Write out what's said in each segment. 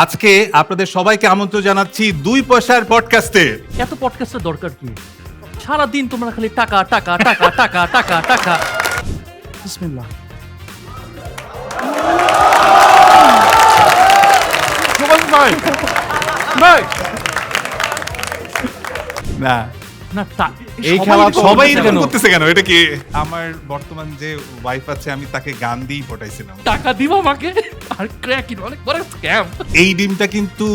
আজকে আপনাদের সবাইকে আমন্ত্রণ জানাচ্ছি 2 পয়সার পডকাস্টে। এত পডকাস্টের দরকার কি? সারাদিন তোমরা খালি টাকা টাকা টাকা টাকা টাকা টাকা। বিসমিল্লাহ। না না এই খেলা সবাই কেন এরকম করতেছে কেন? এটা কি আমার বর্তমান যে ওয়াইফ আছে আমি তাকে গান দিয়ে পটাইছিলাম। টাকা দিব আমাকে আর ক্র্যাকিং অনেক বড় স্ক্যাম। এই ডিমটা কিন্তু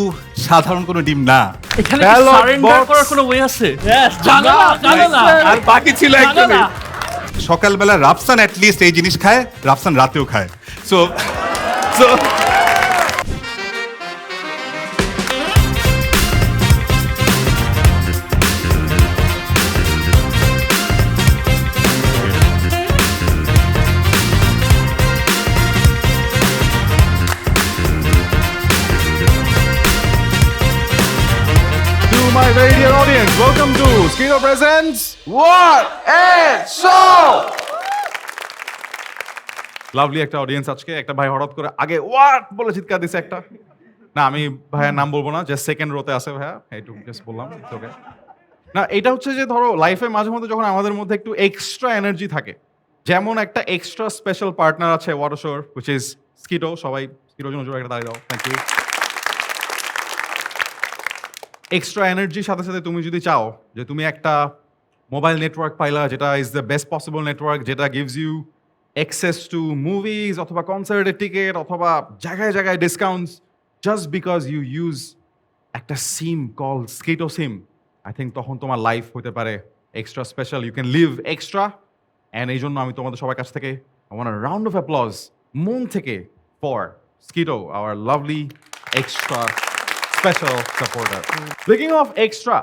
সাধারণ কোনো ডিম না। এখানে Ballot সারেন্ডার box. করার কোনো ওয়ে আছে? জানো না আর বাকি ছিল জানো একদমই না। সকালবেলা রাফসান অ্যাট লিস্ট এই জিনিস খায়, রাফসান রাতেও খায়। So so My radio audience, welcome to Skino Presents What and Show! Lovely একটা অডিয়েন্স আজকে। একটা ভাই হঠাৎ করে আগে হোয়াট বলে চিৎকার দিছে একটা। না আমি ভাইয়ের নাম বলবো না, জাস্ট সেকেন্ড রোতে আছে ভাইয়া, এইটুকু জাস্ট বললাম। ওকে না, এটা হচ্ছে যে ধরো লাইফে মাঝে মধ্যে যখন আমাদের মধ্যে একটু এক্সট্রা এনার্জি থাকে, যেমন একটা এক্সট্রা স্পেশাল পার্টনার আছে ওয়াটার শোর, হুইচ ইজ স্কিটো। সবাই স্কিটোর জন্য জোরে একটা দাঁড়িয়ে দাও, থ্যাংক ইউ। এক্সট্রা এনার্জির সাথে সাথে তুমি যদি চাও যে তুমি একটা মোবাইল নেটওয়ার্ক পাইলা যেটা is the best possible network, যেটা gives you access to movies অথবা কনসার্টের টিকিট অথবা জায়গায় জায়গায় discounts, just because you use একটা SIM call Skitto SIM, I think তখন তোমার লাইফ হতে পারে extra special. You can live extra. And এই জন্য আমি তোমাদের সবার কাছ থেকে I want a round of applause মন থেকে for Skitto, our lovely extra special supporter. Speaking of extra,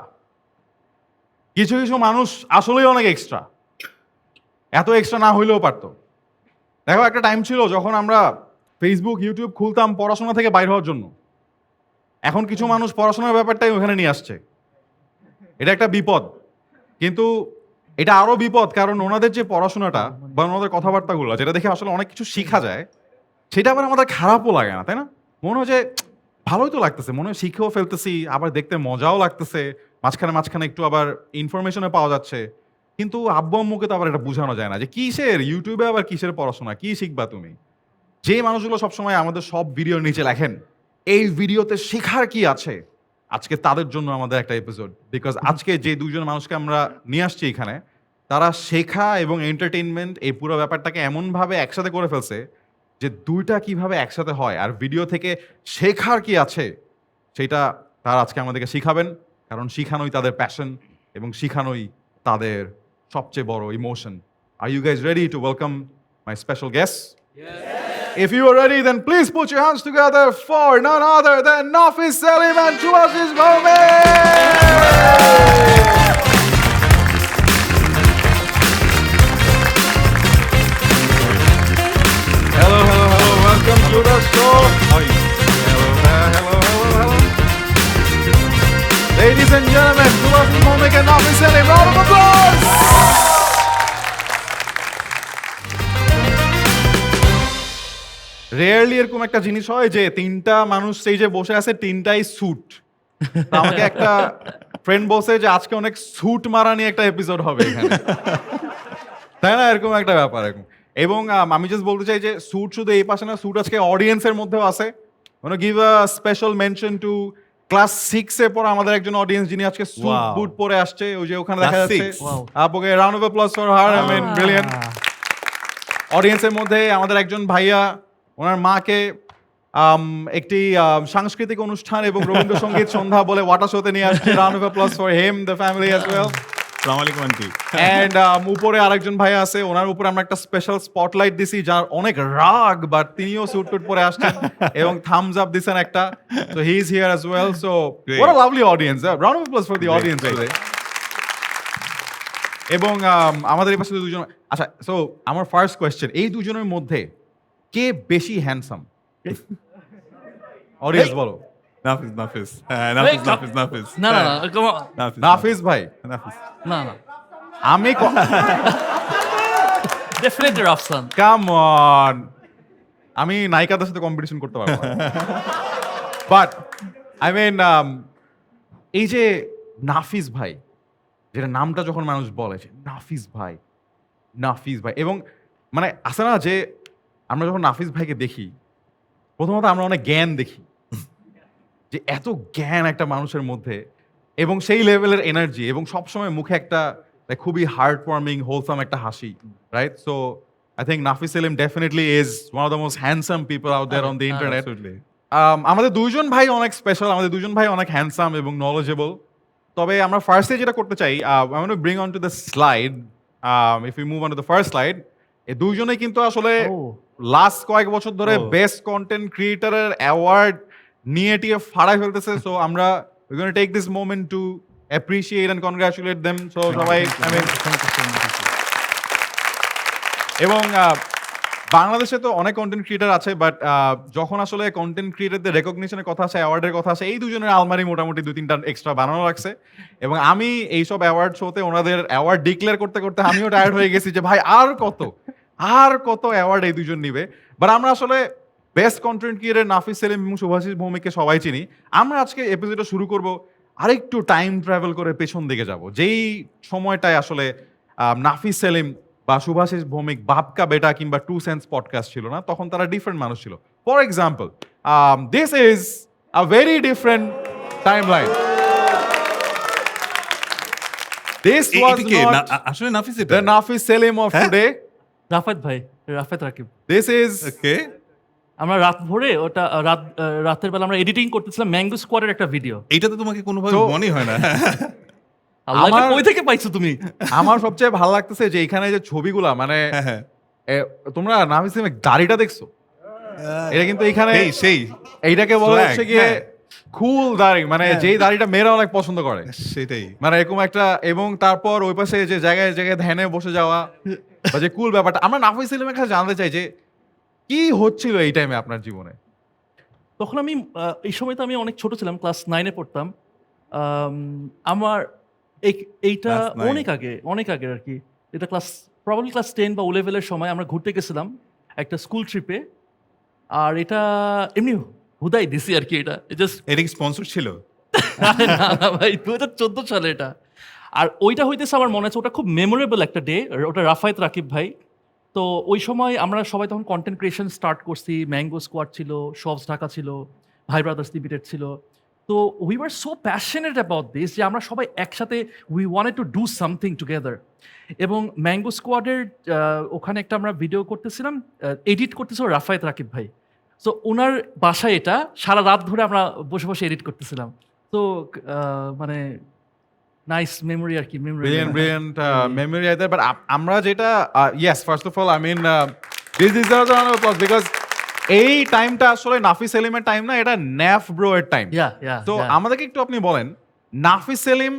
কিছু কিছু মানুষ আসলেই অনেক এক্সট্রা, এত এক্সট্রা না হইলেও পারতো। দেখো একটা টাইম ছিল যখন আমরা ফেসবুক ইউটিউব খুলতাম পড়াশোনা থেকে বাইর হওয়ার জন্য, এখন কিছু মানুষ পড়াশোনার ব্যাপারটাই ওখানে নিয়ে আসছে। এটা একটা বিপদ, কিন্তু এটা আরো বিপদ কারণ ওনাদের যে পড়াশোনাটা বা ওনাদের কথাবার্তাগুলো যেটা দেখে আসলে অনেক কিছু শেখা যায়, সেটা আবার আমাদের খারাপও লাগে না, তাই না? মনে হয় যে ভালোই তো লাগতেছে, মনে হয় শিখেও ফেলতেছি, আবার দেখতে মজাও লাগতেছে, মাঝখানে মাঝখানে একটু আবার ইনফরমেশনে পাওয়া যাচ্ছে। কিন্তু আব্বু আম্মুকে তো আবার এটা বোঝানো যায় না যে কিসের ইউটিউবে আবার কিসের পড়াশোনা, কি শিখবা তুমি। যে মানুষগুলো সবসময় আমাদের সব ভিডিওর নিচে লেখেন এই ভিডিওতে শেখার কি আছে, আজকে তাদের জন্য আমাদের একটা এপিসোড। বিকজ আজকে যে দুজন মানুষকে আমরা নিয়ে আসছি এখানে, তারা শেখা এবং এন্টারটেইনমেন্ট এই পুরো ব্যাপারটাকে এমনভাবে একসাথে করে ফেলছে যে দুইটা কিভাবে একসাথে হয় আর ভিডিও থেকে শেখার কি আছে সেটা তারা আজকে আমাদেরকে শিখাবেন। কারণ শিখানোই তাদের প্যাশন এবং শিখানোই তাদের সবচেয়ে বড় ইমোশন। আর you guys ready to welcome my special guest? If you are ready, then please put your hands together for none other than Nafis Salim and Chuasis Mohammed! Hello, hello, hello. Welcome to the show. Hello. Ladies and gentlemen, Chuasis Mohammed and Nafis Salim. Round of applause! Rarely এরকম একটা জিনিস হয় যে তিনটা মানুষ স্টেজে বসে আছে, তিনটাই স্যুট। আমাকে একটা ফ্রেন্ড বলছে যে আজকে অনেক স্যুট মারা নিয়ে একটা এপিসোড হবে এখানে, তাই না? এরকম একটা ব্যাপার এরকম। এবং আমি জাস্ট বলতে চাই যে স্যুট শুধু এই পাশে না, স্যুট আজকে অডিয়েন্সের মধ্যেও আছে। Give a special mention to class 6 এ পড়া আমাদের একজন অডিয়েন্স যিনি আজকে স্যুট বুট পরে আসছে, ওই যে ওখানে দেখা যাচ্ছে। আপনাকে round of applause for her, I mean brilliant. অডিয়েন্সের মধ্যে আমাদের একজন ভাইয়া ওনার মাকে একটি সাংস্কৃতিক অনুষ্ঠান এবং রবীন্দ্রসঙ্গীত সন্ধ্যা বলে ওয়াটার শোতে নিয়ে আসছে। Round of applause for him, the family as well. আসসালামু আলাইকুম আন্টি। এন্ড উপরে আরেকজন ভাই আছে, ওনার উপরে আমরা একটা স্পেশাল স্পটলাইট দিছি, যার অনেক রাগ, বাট তিনিও স্যুট টুট পরে আসছেন এবং থামস আপ দিছেন একটা। So he is here as well. So what a lovely audience. Round of applause for the audience today. এবং আমাদের এই পাশে দুজন। আচ্ছা, সো আমার ফার্স্ট কোয়েশ্চেন, এই দুজনের মধ্যে কে বেশি হ্যান্ডসাম? অডিয়েন্স বলো। নাফিস। না না নাফিস ভাই। না না, আমি ডেফিনেটলি রাফসান। কাম অন, আমি নায়িকাদের সাথে কম্পিটিশন করতে পারবো না। বাট আই মিন এই যে নাফিস ভাই, যেটা নামটা যখন মানুষ বলে যে নাফিস ভাই, এবং মানে আছে না যে আমরা যখন নাফিস ভাইকে দেখি, প্রথমত আমরা অনেক জ্ঞান দেখি, যে এত জ্ঞান একটা মানুষের মধ্যে, এবং সেই লেভেলের এনার্জি, এবং সবসময় মুখে একটা like, খুবই হার্ট ওয়ার্মিং হোলসাম একটা হাসি, right? So I think Nafis Selim definitely is one of the most handsome people out there on the internet. Absolutely. আমাদের দুইজন ভাই অনেক স্পেশাল, আমাদের দুজন ভাই অনেক হ্যান্ডসাম এবং নলেজেবল। তবে আমরা ফার্স্টে যেটা করতে চাই, I want to bring on to the slide, if you move on to the first slide, এই দুইজনেই কিন্তু আসলে Oh. লাস্ট কয়েক বছর ধরে Oh. বেস্ট কন্টেন্ট ক্রিয়েটরের অ্যাওয়ার্ড নিয়ে টিয়ে ফাড়াই ফেলতেছে। সো আমরা we gonna take this moment to appreciate and congratulate them. So সবাই আই মিন, এবং বাংলাদেশে তো অনেক কন্টেন্ট ক্রিয়েটার আছে, বাট যখন আসলে কন্টেন্ট ক্রিয়েটারদের রেকগনিশনের কথা আসে, অ্যাওয়ার্ডের কথা আসে, এই দুজনের আলমারি মোটামুটি 2-3টা এক্সট্রা বানানো রাখছে। এবং আমি এইসব অ্যাওয়ার্ড শোতে ওনাদের অ্যাওয়ার্ড ডিক্লেয়ার করতে করতে আমিও টায়ার্ড হয়ে গেছি যে ভাই আর কত অ্যাওয়ার্ড এই দুজন নিবে। বাট আমরা আসলে বেস্ট কন্টেন্ট ক্রিয়েটর নাফিস সেলিম এবং শুভাশিস ভৌমিককে সবাই চিনি। আমরা আজকে এপিসোডটা শুরু করব আরেকটু টাইম ট্রাভেল করে পেছন দিকে যাব, যেই সময়টায় আসলে নাফিস সেলিম বা শুভাশিস ভৌমিক বাপকা বেটা কিংবা 2 সেন্স পডকাস্ট ছিল না, তখন তারা ডিফারেন্ট মানুষ ছিল। For example, this is a very different timeline. This was এটা কে? নট আসলে নাফিস এটা? দ্য নাফিস সেলিম অফ হ্যাঁ? টুডে। রাফেদ ভাই, Rafed Rakib. This is okay. আমরা রাত ভরে ওটা রাতের বেলা আমরা এডিটিং করতেছিলাম ম্যাঙ্গো স্কোয়াডের একটা ভিডিও। এইটা তো তোমাকে কোনোভাবে তো- মনেই হয় না। আল্লাহ, এটা আমার- কই থেকে পাইছো তুমি? আমার সবচেয়ে ভালো লাগতেছে যে এখানে যে ছবিগুলা, মানে হ্যাঁ, হ্যাঁ। তোমরা নাফিস সেলিমের দাড়িটা দেখছো? এটা কিন্তু এখানে সেই এইটাকে বলা Swag, হচ্ছে গিয়ে হ্যাঁ। কুল দাড়ি, মানে হ্যাঁ। যেই দাড়িটা মেয়েরা অনেক পছন্দ করে, সেটাই। মানে এরকম একটা। এবং তারপর ওই পাশে যে জায়গায় জায়গায় ধ্যানে বসে যাওয়া, বা যে কুল ব্যাপারটা, আমরা নাফিস সেলিমের কাছে জানতে চাই যে কি হচ্ছিল এই টাইমে আপনার জীবনে। তখন আমি এই সময় তো আমি অনেক ছোট ছিলাম, ক্লাস 9-এ পড়তাম। আমার এইটা Class 9 অনেক আগে আর কি। এটা প্রবাবলি ক্লাস 10 বা O লেভেলের সময় আমরা ঘুরতে গেছিলাম একটা স্কুল ট্রিপে। আর এটা এমনি হুদাই দিছি আর কি। এটা জাস্ট এটা কি স্পন্সর ছিল? না ভাই, 2014 সালে এটা। আর ওইটা হইতেছে আমার মনে আছে ওটা খুব মেমোরেবল একটা ডে। ওটা রাফায়েত রাকিব ভাই। তো ওই সময় আমরা সবাই তখন কন্টেন্ট ক্রিয়েশন স্টার্ট করছি। ম্যাঙ্গো স্কোয়াড ছিল, শপস ঢাকা ছিল, ভাই ব্রাদার্স লিমিটেড ছিল। তো we were so passionate about this যে আমরা সবাই একসাথে we wanted to do something together. এবং ম্যাঙ্গো স্কোয়াডের ওখানে একটা আমরা ভিডিও করতেছিলাম, এডিট করতেছিল রাফায়েত রাকিব ভাই। সো ওনার বাসায় এটা সারা রাত ধরে আমরা বসে বসে এডিট করতেছিলাম। তো মানে নাইস মেমোরি আর কি। ব্রিলিয়ান্ট মেমোরি আই বাট আমরা যেটা yes, first of all I mean this is because এই টাইমটা আসলে নাফিস সেলিমের টাইম না, এটা ন্যাফ ব্রো এর টাইম। তো আমাদেরকে একটু আপনি বলেন নাফিস সেলিম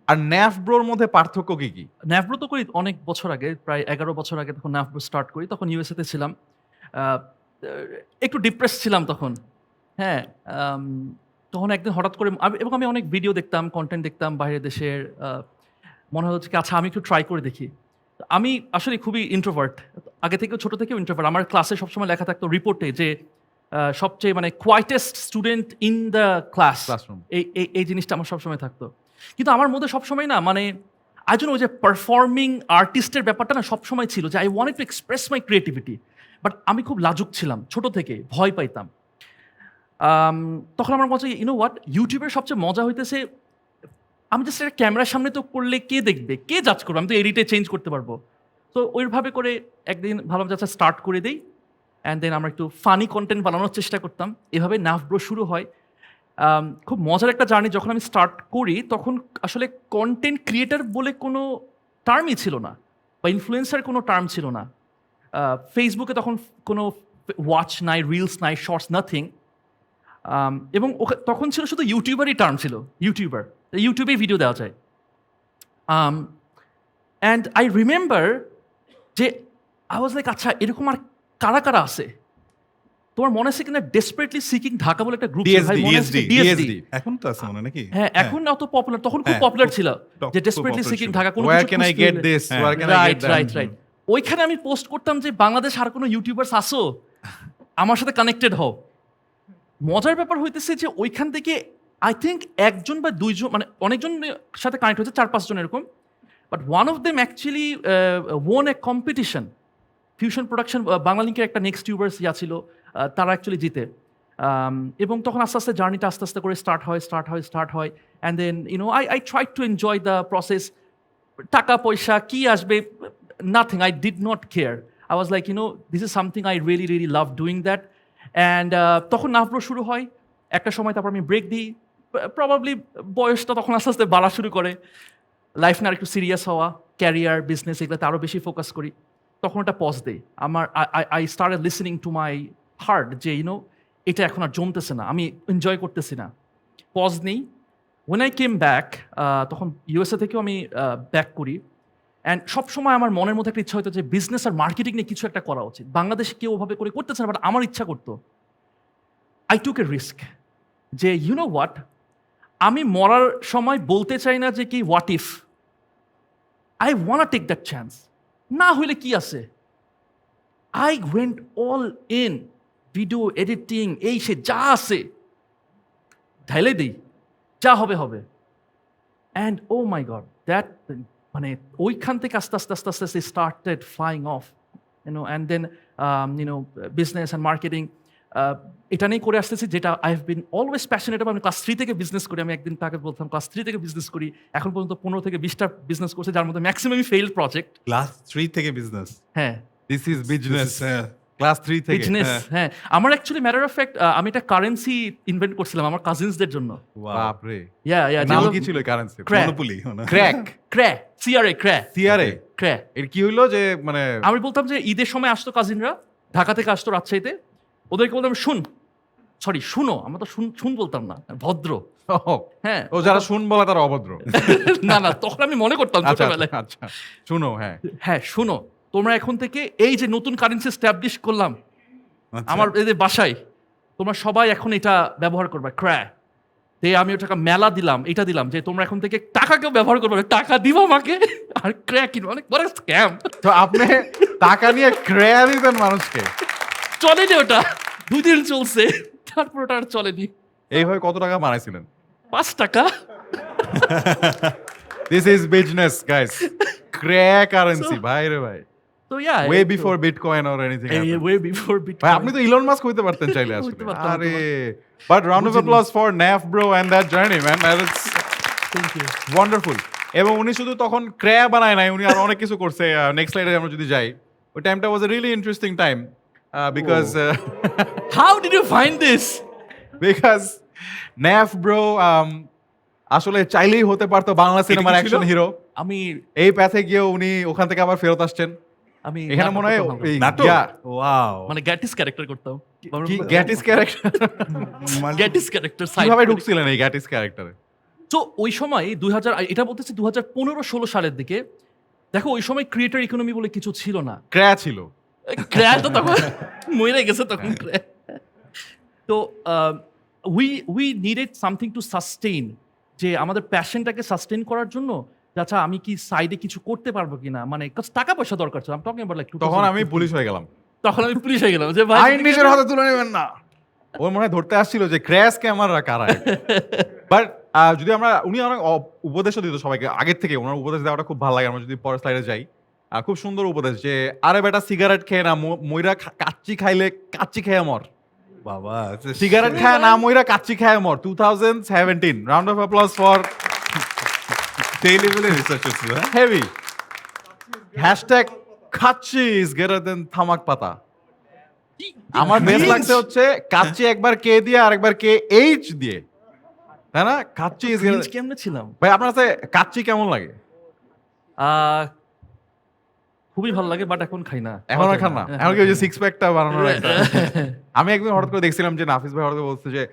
আর ন্যাফ ব্রোর মধ্যে পার্থক্য কি কি? ন্যাফব্রো তো করি অনেক বছর আগে, প্রায় 11 বছর আগে তখন ন্যাফব্রো স্টার্ট করি। তখন ইউএসএতে ছিলাম, একটু ডিপ্রেস ছিলাম তখন। হ্যাঁ, তখন একদিন হঠাৎ করে এবং আমি অনেক ভিডিও দেখতাম, কন্টেন্ট দেখতাম বাইরের দেশের। মনে হচ্ছে কি আচ্ছা আমি একটু ট্রাই করে দেখি। আমি আসলে খুবই ইন্ট্রোভার্ট, আগে থেকেও ছোট থেকেও ইন্ট্রোভার্ট। আমার ক্লাসে সবসময় লেখা থাকতো রিপোর্টে যে সবচেয়ে মানে কোয়াইটেস্ট স্টুডেন্ট ইন দ্য ক্লাসরুম। এই জিনিসটা আমার সবসময় থাকতো। কিন্তু আমার মধ্যে সবসময় না মানে আই ডোন্ট নো, ওই যে পারফর্মিং আর্টিস্টের ব্যাপারটা না সবসময় ছিল, যে I wanted to express my creativity. But আমি খুব লাজুক ছিলাম ছোট থেকে, ভয় পাইতাম। তখন আমার মজা, ইউনো হোয়াট, ইউটিউবের সবচেয়ে মজা হইতেছে আমি জাস্ট একটা ক্যামেরার সামনে তো করলে কে দেখবে, কে জাজ করবে, আমি তো এডিটে চেঞ্জ করতে পারবো। তো ওইভাবে করে একদিন ভালো যাচ্ছে স্টার্ট করে দিই, অ্যান্ড দেন আমরা একটু ফানি কন্টেন্ট বানানোর চেষ্টা করতাম। এভাবে নাফব্রো শুরু হয়। খুব মজার একটা জার্নি। যখন আমি স্টার্ট করি তখন আসলে কন্টেন্ট ক্রিয়েটার বলে কোনো টার্মই ছিল না, বা ইনফ্লুয়েন্সার কোনো টার্ম ছিল না। ফেসবুকে তখন কোনো ওয়াচ নাই, রিলস নাই, শর্টস, নাথিং। এবং তখন ছিল শুধু ইউটিউবারই টার্ম ছিল, ইউটিউবার, ইউটিউবেই ভিডিও দেওয়া যায়। অ্যান্ড আই রিমেম্বার যে আই ওয়াজ লাইক আচ্ছা এরকম আর কারা কারা আছে। তোমার মনে আছে কিনা ডেসপারেটলি সিকিং ঢাকা বলে একটা গ্রুপ, DSD এখন তো আছে মনে নাকি? হ্যাঁ, এখন অত পপুলার, তখন খুব হ্যাঁ, পপুলার ছিল খুব যে ডেসপারেটলি popular সিকিং ছিল। ঢাকা, কোনো Where কিছু can I খুঁজতে get হলে- this? হ্যাঁ, Where can I right get that? Right right. ওইখানে আমি পোস্ট করতাম যে বাংলাদেশ আর কোনো ইউটিউবার্স আসো, আমার সাথে কানেক্টেড হও। মজার ব্যাপার হইতেছে যে ওইখান থেকে আই থিঙ্ক একজন বা দুইজন মানে অনেকজনের সাথে কানেক্ট হয়েছে 4-5 জন এরকম, but one of them actually won a competition fusion production বাংলালিংকের একটা নেক্সট টিউবার্স ছিল, তারা অ্যাকচুয়ালি জিতে। এবং তখন আস্তে আস্তে জার্নিটা আস্তে আস্তে করে স্টার্ট হয় and then I try to enjoy the process. টাকা পয়সা কি আসবে, nothing, I did not care. I was like this is something I really love doing that. And তখন নাফব্রো শুরু হয় একটা সময়, তারপর আমি ব্রেক দিই। প্রবাবলি বয়সটা তখন আস্তে আস্তে বাড়া শুরু করে, লাইফ না একটু সিরিয়াস হওয়া, ক্যারিয়ার বিজনেস এগুলোতে আরও বেশি ফোকাস করি। তখন একটা পজ দেই, আমার I started listening to my heart যে এটা এখন আর জমতেছে না, আমি এনজয় করতেছি না, পজ নেই। ওয়েন আই কেম ব্যাক, তখন ইউএসএ থেকেও আমি ব্যাক করি। অ্যান্ড সবসময় আমার মনের মধ্যে একটা ইচ্ছা হতো যে বিজনেস আর মার্কেটিং নিয়ে কিছু একটা করা উচিত। বাংলাদেশে কেউ ওভাবে করে করতেছে না, বাট আমার ইচ্ছা করতো। আই টুক এ রিস্ক যে হোয়াট, আমি মরার সময় বলতে চাই না যে কি what if, I want take that chance, না হইলে কি আছে। I went all in, video editing এই সে যা আছে ঢাইলে দিই, যা হবে হবে। And oh my god, that মানে ওইখান থেকে আস্তে আস্তে আস্তে আস্তে আস্তে started flying off and then business and marketing এটা নিয়ে করে আসতেছি, যেটা I have been always passionate. আমি ক্লাস 3 থেকে বিজনেস করি, আমি একদিন তাকে বলতাম ক্লাস 3 থেকে বিজনেস করি, এখন পর্যন্ত 15 থেকে 20টা বিজনেস করছে, যার মধ্যে ম্যাক্সিমামই ফেইল্ড প্রজেক্ট। ক্লাস 3 থেকে বিজনেস, হ্যাঁ, দিস ইজ বিজনেস, ক্লাস 3 থেকে বিজনেস। হ্যাঁ, আমার অ্যাকচুয়ালি ম্যাটার অফ ফ্যাক্ট আমি একটা কারেন্সি ইনভেন্ট করছিলাম আমার কাজিনসদের জন্য। বাপ রে, ইয়া নাম কি ছিল কারেন্সি? Crack. মনোপলি ক্র্যাক, ক্র্যা, সিআরএ, ক্র্যা, সিআরএ। ক্র্যা। এর কি হইলো যে মানে আমি বলতাম যে ঈদের সময় আসতো কাজিনরা, ঢাকা থেকে আসতো রাজশাহীতে, ওদেরকে বলতাম শুনো, আমরা তো শুন বলতাম না, ভদ্র। হ্যাঁ, ও যারা শুন বলে তারা অভদ্র। না তখন আমি মনে করতাম আচ্ছা ছোটবেলায়। আচ্ছা, শুনো। হ্যাঁ হ্যাঁ, শুনো, তোমরা এখন থেকে এই যে নতুন কারেন্সি স্ট্যাবলিশ করলাম আমার এদের বাসায়, তোমরা সবাই এখন এটা ব্যবহার করবে, ক্র্যা। আমি ওটাকে মেলা দিলাম, এটা দিলাম যে তোমরা এখন থেকে টাকাকেও ব্যবহার করবে, টাকা দিব আমাকে আর ক্র্যা কিনবো, অনেক বড় স্ক্যাম। তো আপনি টাকা নিয়ে ক্র্যা দিতেন মানুষকে? চলেনি ওটা, 2 দিন চলছে, তারপর ওটা আর চলেনি। এইভাবে কত টাকা বানাইছিলেন? 5 টাকা। দিস ইজ বিজনেস গাইস, ক্র্যা কারেন্সি, ভাই রে ভাই। তো yeah, way before bitcoin or anything. Way before bitcoin. ভাই আপনি তো ইলন মাস্ক হইতে পারতেন চাইলে আসলে। হইতে পারতাম, আরে but round of applause for Naf bro and that journey man, that's thank you. Wonderful. এবং উনি শুধু তখন ক্র্যা বানায় নাই, উনি আর অনেক কিছু করছে। নেক্সট স্লাইডে আমরা যদি যাই, ওই টাইমটা was a really interesting time because how did you find this? Because Naf bro আসলে চাইলেই হতে পারতো বাংলা সিনেমার কি ছিল? Action hero. আমি এই প্যাথে গিয়ে উনি ওখান থেকে আবার ফেরত আসছেন। আমি এখানে মনে হয় এই নাটক, yeah, ওয়াও, মানে গ্যাটিস ক্যারেক্টার করতাম। কি গ্যাটিস ক্যারেক্টার? গ্যাটিস ক্যারেক্টার কিভাবে ঢুকছিলেন এই গ্যাটিস ক্যারেক্টারে? তো ওই সময় 2000, এটা বলতেছি 2015-16 সালের দিকে। দেখো ওই সময় ক্রিয়েটর ইকোনমি বলে কিছু ছিল না, ক্র্যা ছিল। ক্র্যাশ তো তখন মরে গেছে তখন ক্র্যাশ। তো we needed something to sustain, যে আমাদের প্যাশনটাকে সাস্টেইন করার জন্য, আচ্ছা আমি কি সাইডে কিছু করতে পারবো কিনা, মানে টাকা পয়সা দরকার ছিল। আমি টকিং অ্যাবাউট লাইক তখন আমি পুলিশ হয়ে গেলাম। তখন আমি পুলিশ হয়ে গেলাম যে ভাই আইন নিজের হাতে তুলে নেবেন না। ওর মনে হয় ধরতে আসছিল যে ক্র্যাশ ক্যামেরা কারা। বাট যদি আমরা, উনি অনেক উপদেশও দিত সবাইকে আগের থেকে, ওনার উপদেশ দেওয়াটা খুব ভালো লাগে। আমরা যদি পরের স্লাইডে যাই, খুব সুন্দর উপদেশ যে আরে বেটা সিগারেট খেয়ে না মইরা কাচ্চি খাইলে কাচ্চি খেয়ে মর। বাবা, সিগারেট খায় না মইরা কাচ্চি খায় মর। 2017 রাউন্ড অফ অ্যাপ্লজ ফর সেই লেভেলের রিসার্চ হচ্ছে। হেভি। হ্যাশট্যাগ খাচ্ছি ইজ গ্রেটার দেন থামাক পাতা। আমার বেস্ট লাগছে হচ্ছে কাচ্চি একবার কে দিয়ে আর একবার কে এইচ দিয়ে, তাই না? কাচ্চি ইজ cringe কেমনে ছিলাম। ভাই আপনার কাছে কাচ্চি কেমন লাগে? খুবই ভালো লাগে, বাট এখন খাই না। এখন আর খান না? এখন কি ওই যে সিক্স প্যাকটা বানানোর একটা? আমি একদিন হঠাৎ করে দেখছিলাম যে নাফিস ভাই হঠাৎ করে বলছে যে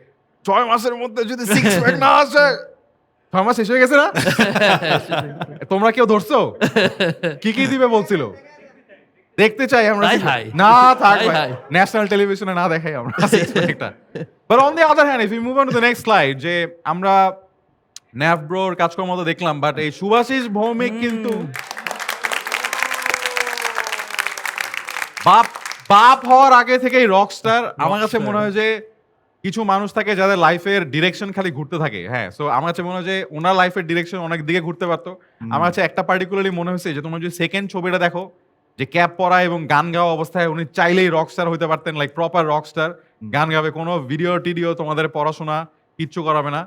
6 মাসের মধ্যে যদি সিক্স প্যাক না আসে, 6 মাস শেষ হয়ে গেছে না? তোমরা কেউ ধরছো? কি কি দিবে বলছিল? দেখতে চাই আমরা। High high. না থাক হাই ভাই, হাই। ন্যাশনাল টেলিভিশনে না দেখাই আমরা সিক্স প্যাকটা। But on the other hand if you move on to the next slide, যে আমরা ন্যাফ ব্রোর কাজকর্ম তো দেখলাম, বাট এই শুভাশিস ভৌমিক কিন্তু বাপ হওয়ার আগে থেকেই রকস্টার। আমার কাছে মনে হয় যে কিছু মানুষ থাকে যাদের লাইফের ডিরেকশন খালি ঘুরতে থাকে, হ্যাঁ। সো আমার কাছে মনে হয় যে ওনার লাইফের ডিরেকশন অনেক দিকে ঘুরতে পারতো। আমার কাছে একটা পার্টিকুলারলি মনে হয়েছে যে তোমরা যদি সেকেন্ড ছবিটা দেখো, যে ক্যাপ পরা এবং গান গাওয়া অবস্থায় উনি চাইলেই রকস্টার হইতে পারতেন, লাইক প্রপার রকস্টার। গান গাবে, কোনো ভিডিও টিডিও তোমাদের পড়াশোনা কিচ্ছু করাবে না।